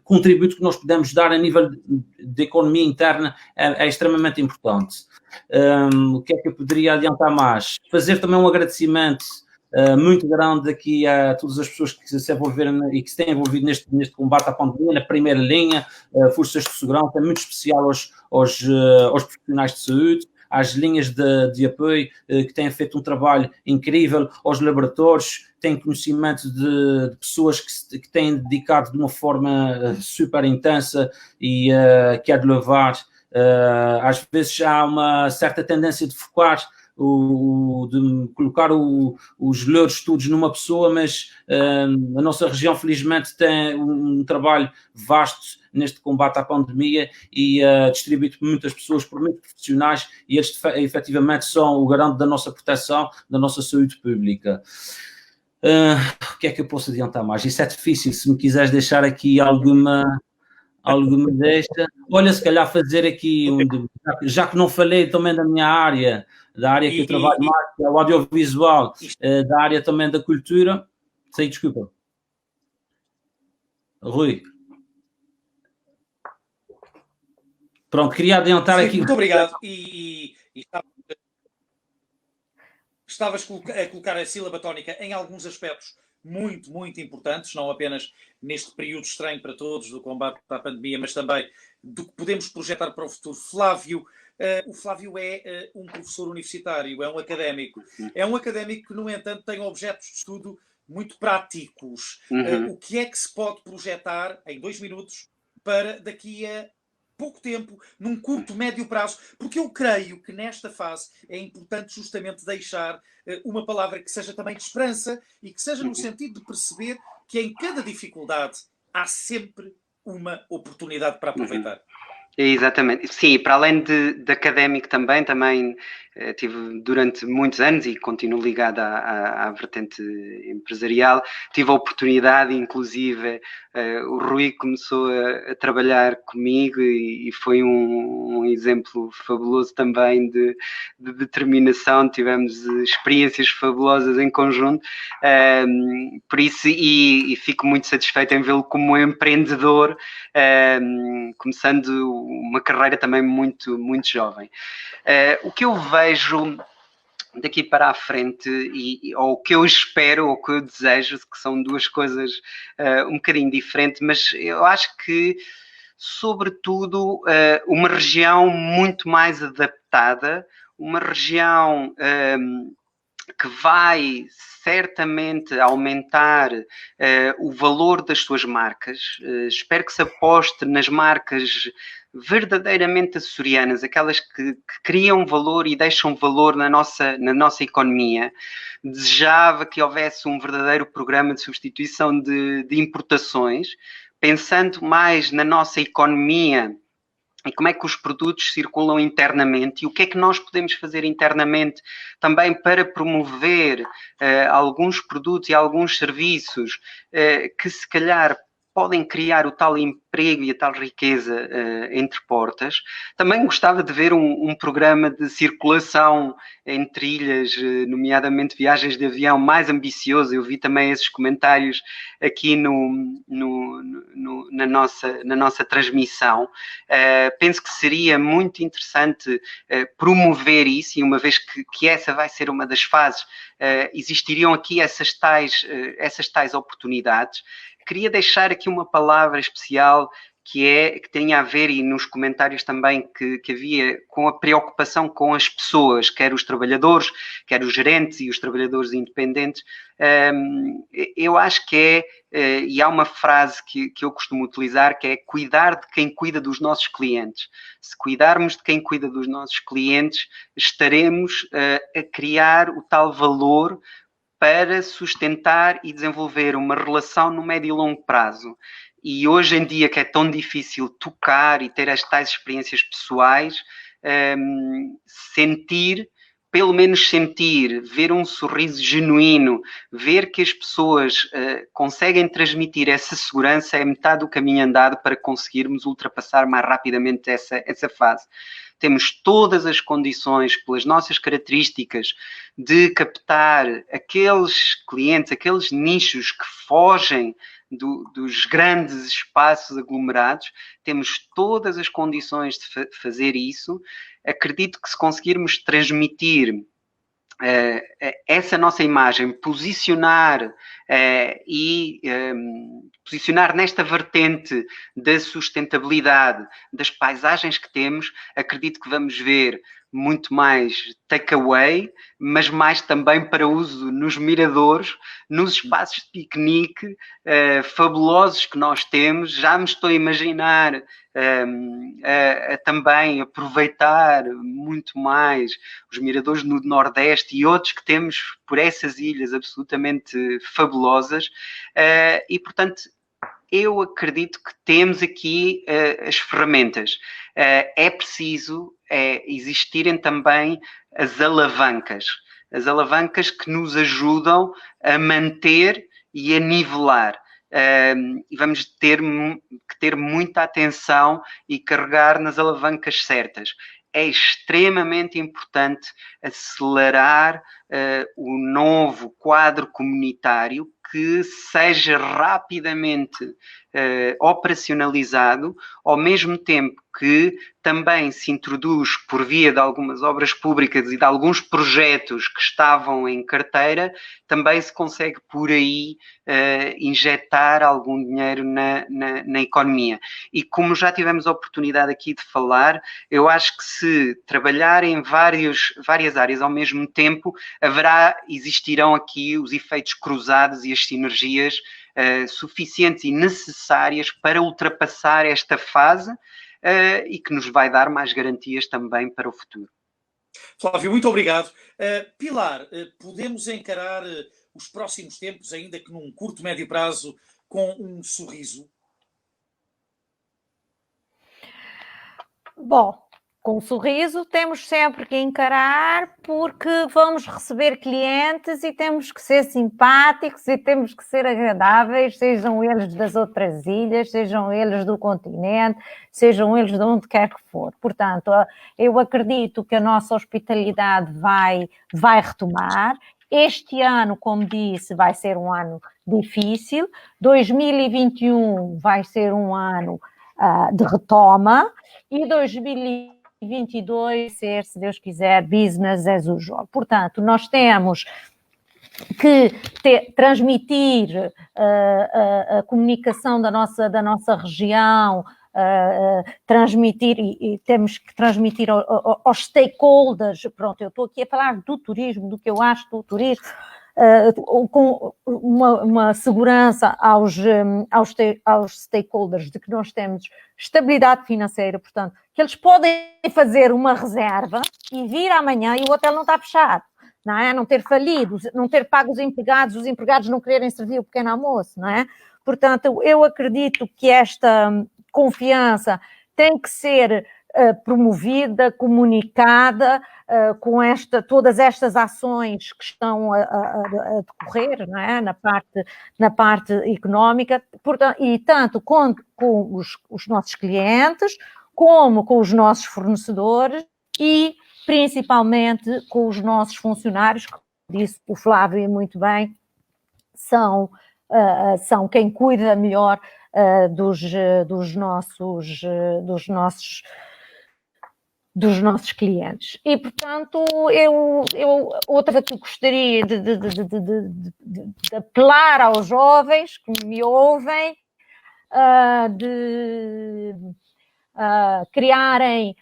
contributo que nós podemos dar a nível de economia interna é extremamente importante. O que é que eu poderia adiantar mais? Fazer também um agradecimento muito grande aqui a todas as pessoas que se envolveram e que se têm envolvido neste combate à pandemia, na primeira linha, forças de segurança, muito especial aos profissionais de saúde, às linhas de apoio que têm feito um trabalho incrível, aos laboratórios, têm conhecimento de pessoas que têm dedicado de uma forma super intensa e que é de louvar. Às vezes há uma certa tendência de focar, de colocar os melhores estudos numa pessoa, mas a nossa região felizmente tem um trabalho vasto neste combate à pandemia e distribuído por muitas pessoas, por muitos profissionais, e eles efetivamente são o garante da nossa proteção, da nossa saúde pública. O que é que eu posso adiantar mais? Isso é difícil, se me quiseres deixar aqui alguma deixa. Olha, se calhar fazer aqui, já que não falei também da minha área, da área que eu trabalho mais, que é o audiovisual, da área também da cultura. Sei, desculpa. Rui. Pronto, queria adiantar aqui. Muito obrigado. Estavas a colocar a sílaba tónica em alguns aspectos muito, muito importantes, não apenas neste período estranho para todos do combate à pandemia, mas também do que podemos projetar para o futuro. Flávio, o Flávio é um professor universitário, é um académico. É um académico que, no entanto, tem objetos de estudo muito práticos. O que é que se pode projetar, em 2 minutos, para daqui a pouco tempo, num curto, médio prazo? Porque eu creio que nesta fase é importante justamente deixar uma palavra que seja também de esperança e que seja no sentido de perceber que em cada dificuldade há sempre uma oportunidade para aproveitar. Exatamente, sim, para além de académico também tive durante muitos anos e continuo ligado à vertente empresarial, tive a oportunidade, inclusive o Rui começou a trabalhar comigo e foi um exemplo fabuloso também de determinação, tivemos experiências fabulosas em conjunto, por isso, e fico muito satisfeito em vê-lo como empreendedor, começando uma carreira também muito, muito jovem. O que eu vejo daqui para a frente, ou o que eu espero, ou o que eu desejo, que são duas coisas um bocadinho diferentes, mas eu acho que, sobretudo, uma região muito mais adaptada, uma região que vai certamente aumentar o valor das suas marcas. Espero que se aposte nas marcas verdadeiramente açorianas, aquelas que criam valor e deixam valor na nossa economia. Desejava que houvesse um verdadeiro programa de substituição de importações, pensando mais na nossa economia e como é que os produtos circulam internamente e o que é que nós podemos fazer internamente também para promover alguns produtos e alguns serviços que se calhar podem criar o tal emprego e a tal riqueza entre portas. Também gostava de ver um programa de circulação entre ilhas, nomeadamente viagens de avião, mais ambicioso. Eu vi também esses comentários aqui na nossa transmissão. Penso que seria muito interessante promover isso, e uma vez que essa vai ser uma das fases, existiriam aqui essas tais oportunidades. Queria deixar aqui uma palavra especial que tem a ver, e nos comentários também que havia, com a preocupação com as pessoas, quer os trabalhadores, quer os gerentes e os trabalhadores independentes. Eu acho que e há uma frase que eu costumo utilizar, que é cuidar de quem cuida dos nossos clientes. Se cuidarmos de quem cuida dos nossos clientes, estaremos a criar o tal valor para sustentar e desenvolver uma relação no médio e longo prazo. E hoje em dia, que é tão difícil tocar e ter as tais experiências pessoais, pelo menos sentir, ver um sorriso genuíno, ver que as pessoas conseguem transmitir essa segurança, é metade do caminho andado para conseguirmos ultrapassar mais rapidamente essa fase. Temos todas as condições, pelas nossas características, de captar aqueles clientes, aqueles nichos que fogem dos grandes espaços aglomerados. Temos todas as condições de fazer isso. Acredito que se conseguirmos transmitir essa nossa imagem, posicionar posicionar nesta vertente da sustentabilidade, das paisagens que temos, acredito que vamos ver muito mais takeaway, mas mais também para uso nos miradores, nos espaços de piquenique fabulosos que nós temos. Já me estou a imaginar a também aproveitar muito mais os miradores no Nordeste e outros que temos por essas ilhas absolutamente fabulosas, e portanto eu acredito que temos aqui as ferramentas. É preciso existirem também as alavancas que nos ajudam a manter e a nivelar. E vamos ter que ter muita atenção e carregar nas alavancas certas. É extremamente importante acelerar o novo quadro comunitário, que seja rapidamente operacionalizado, ao mesmo tempo que também se introduz, por via de algumas obras públicas e de alguns projetos que estavam em carteira, também se consegue por aí injetar algum dinheiro na economia. E como já tivemos a oportunidade aqui de falar, eu acho que se trabalhar em várias áreas ao mesmo tempo, existirão aqui os efeitos cruzados e as sinergias suficientes e necessárias para ultrapassar esta fase e que nos vai dar mais garantias também para o futuro. Flávio, muito obrigado. Pilar, podemos encarar os próximos tempos, ainda que num curto, médio prazo, com um sorriso? Bom, com um sorriso temos sempre que encarar, porque vamos receber clientes e temos que ser simpáticos e temos que ser agradáveis, sejam eles das outras ilhas, sejam eles do continente, sejam eles de onde quer que for. Portanto, eu acredito que a nossa hospitalidade vai retomar. Este ano, como disse, vai ser um ano difícil. 2021 vai ser um ano de retoma e 2022 ser, se Deus quiser, business as usual. Portanto, nós temos que transmitir a comunicação da nossa região, transmitir e temos que transmitir aos stakeholders. Pronto, eu estou aqui a falar do turismo, do que eu acho do turismo, com uma segurança aos stakeholders de que nós temos estabilidade financeira, portanto, que eles podem fazer uma reserva e vir amanhã e o hotel não está fechado, não é? Não ter falido, não ter pago os empregados não quererem servir o pequeno almoço, não é? Portanto, eu acredito que esta confiança tem que ser promovida, comunicada, com todas estas ações que estão a decorrer, não é? na parte económica, portanto, e tanto com os nossos clientes, como com os nossos fornecedores e principalmente com os nossos funcionários, que disse o Flávio muito bem, são quem cuida melhor dos nossos clientes. E, portanto, eu outra que gostaria de apelar aos jovens que me ouvem, de criarem,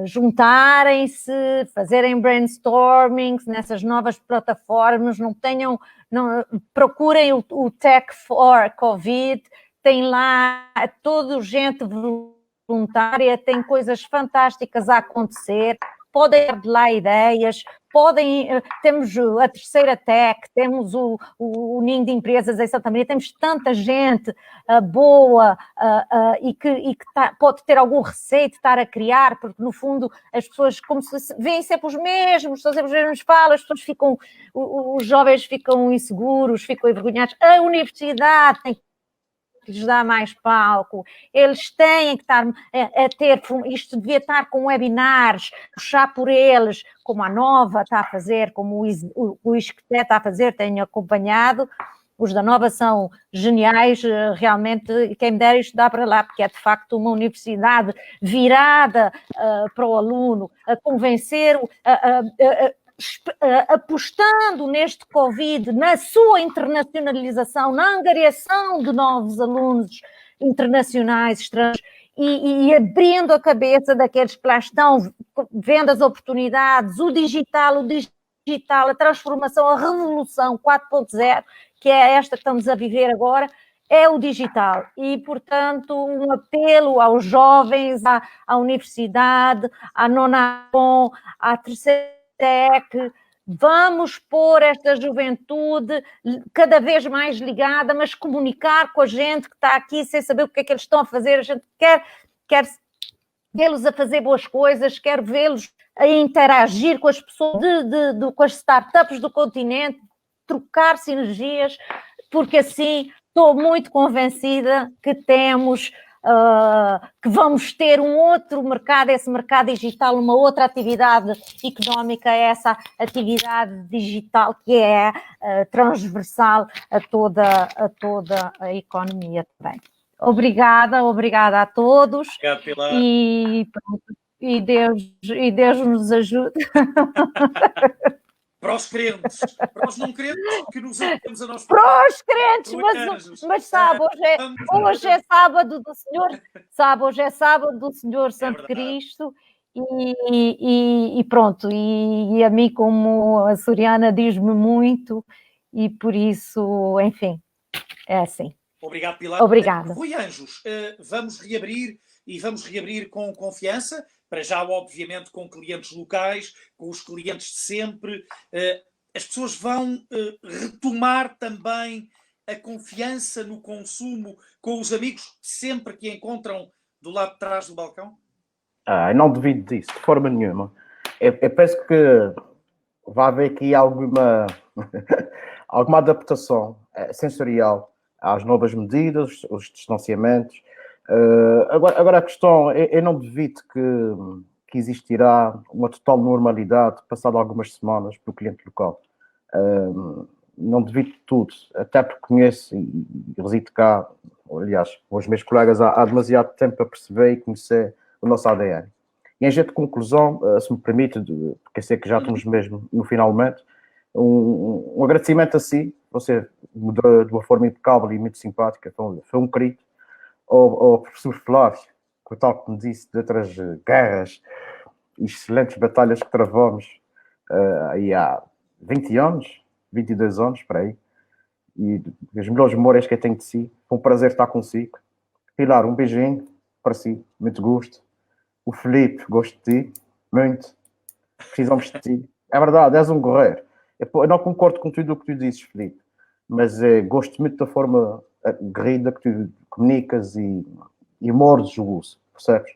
juntarem-se, fazerem brainstorming nessas novas plataformas, procurem o Tech for Covid, tem lá toda gente voluntária, tem coisas fantásticas a acontecer, podem dar lá ideias, temos a Terceira Tech, temos o Ninho de Empresas em Santa Maria, temos tanta gente boa e que pode ter algum receio de estar a criar, porque no fundo as pessoas veem sempre os mesmos, são sempre os mesmos falas, as pessoas os jovens ficam inseguros, ficam envergonhados. A universidade tem que lhes dar mais palco, eles têm que estar a ter, isto devia estar com webinars, puxar por eles, como a Nova está a fazer, como o ISCTE está a fazer, tenho acompanhado, os da Nova são geniais, realmente, quem me dera estudar para lá, porque é de facto uma universidade virada para o aluno, a convencer, apostando neste Covid, na sua internacionalização, na angariação de novos alunos internacionais, estrangeiros, e abrindo a cabeça daqueles que lá estão, vendo as oportunidades, o digital, a transformação, a revolução 4.0, que é esta que estamos a viver agora, é o digital. E, portanto, um apelo aos jovens, à universidade, à Nonacom, à Terceira Tech, vamos pôr esta juventude cada vez mais ligada, mas comunicar com a gente que está aqui sem saber o que é que eles estão a fazer. A gente quer vê-los a fazer boas coisas, quer vê-los a interagir com as pessoas, com as startups do continente, trocar sinergias, porque assim estou muito convencida que que vamos ter um outro mercado, esse mercado digital, uma outra atividade económica, essa atividade digital que é transversal a toda a economia também. Obrigada a todos. Obrigado, Pilar. E Deus nos ajude. Para os crentes, para os não crentes, que nos ajudemos a nós. Para os crentes, mas sabe, hoje é sábado do Senhor, Santo Cristo, e pronto, e a mim, como açoriana, diz-me muito, e por isso, enfim, é assim. Obrigado, Pilar. Obrigada. Rui Anjos, vamos reabrir com confiança, para já, obviamente, com clientes locais, com os clientes de sempre. As pessoas vão retomar também a confiança no consumo com os amigos sempre que encontram do lado de trás do balcão? Não duvido disso, de forma nenhuma. Eu penso que vai haver aqui alguma adaptação sensorial às novas medidas, os distanciamentos. Agora a questão, eu não duvido que existirá uma total normalidade passado algumas semanas para o cliente local. Não duvido de tudo, até porque conheço e resido cá, aliás, com os meus colegas há demasiado tempo para perceber e conhecer o nosso ADN. E em jeito de conclusão, se me permite, porque eu sei que já estamos mesmo no finalmente, um agradecimento a si, você mudou de uma forma impecável e muito simpática, foi um querido. Ao professor Flávio, que tal que me disse de outras guerras e excelentes batalhas que travamos aí há 20 anos, 22 anos, por aí, e as melhores memórias que eu tenho de si. Foi um prazer estar consigo. Pilar, um beijinho para si, muito gosto. O Filipe, gosto de ti, muito. Precisamos de ti. É verdade, és um guerreiro. Eu não concordo com tudo o que tu dizes, Filipe, mas gosto muito da forma guerrida que tu comunicas e mordes o uso, percebes?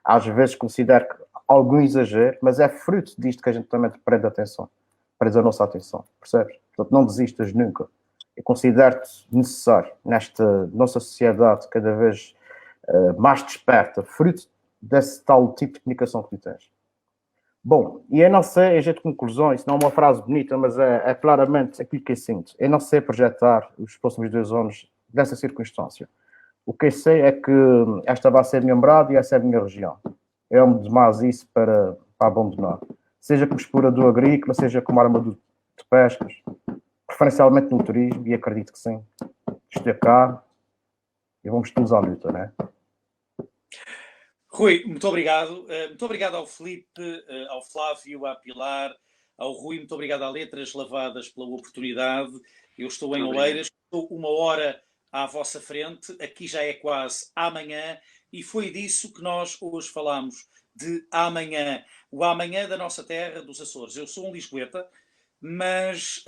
às vezes considero que algum exagero, mas é fruto disto que a gente também prende atenção, prende a nossa atenção, percebes? Portanto, não desistas nunca. Eu considero-te necessário nesta nossa sociedade cada vez mais desperta, fruto desse tal tipo de comunicação que tu tens. Bom, e eu não sei, em jeito de conclusão, isso não é uma frase bonita, mas é claramente aquilo que eu sinto. Eu não sei projetar os próximos 2 anos dessa circunstância. O que eu sei é que esta vai ser a minha morada e essa é a minha região. Eu amo demais isso para abandonar. Seja como explorador agrícola, seja como armador de pescas, preferencialmente no turismo, e acredito que sim. Estou cá e vamos todos à luta, não é? Rui, muito obrigado. Muito obrigado ao Filipe, ao Flávio, à Pilar, ao Rui. Muito obrigado à Letras Lavadas pela oportunidade. Eu estou em Oeiras, estou 1 hora à vossa frente. Aqui já é quase amanhã e foi disso que nós hoje falámos, de amanhã. O amanhã da nossa terra, dos Açores. Eu sou um lisboeta, mas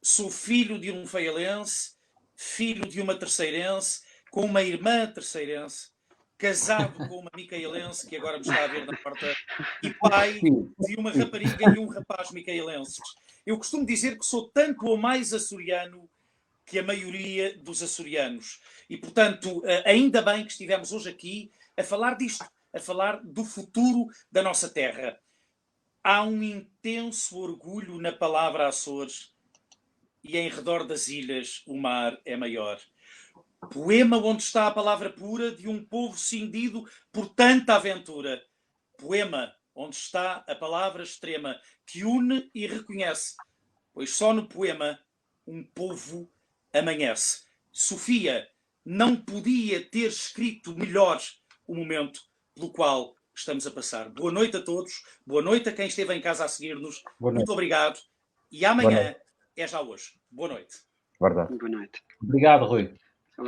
sou filho de um feialense, filho de uma terceirense, com uma irmã terceirense, casado com uma micaelense, que agora me está a ver na porta, e pai de uma rapariga e um rapaz micaelenses. Eu costumo dizer que sou tanto ou mais açoriano que a maioria dos açorianos. E, portanto, ainda bem que estivemos hoje aqui a falar disto, a falar do futuro da nossa terra. Há um intenso orgulho na palavra Açores e em redor das ilhas o mar é maior. Poema onde está a palavra pura de um povo cindido por tanta aventura. Poema onde está a palavra extrema que une e reconhece, pois só no poema um povo amanhece. Sofia não podia ter escrito melhor o momento pelo qual estamos a passar. Boa noite a todos, boa noite a quem esteve em casa a seguir-nos. Muito obrigado e amanhã é já hoje. Boa noite. Verdade. Boa noite. Obrigado, Rui.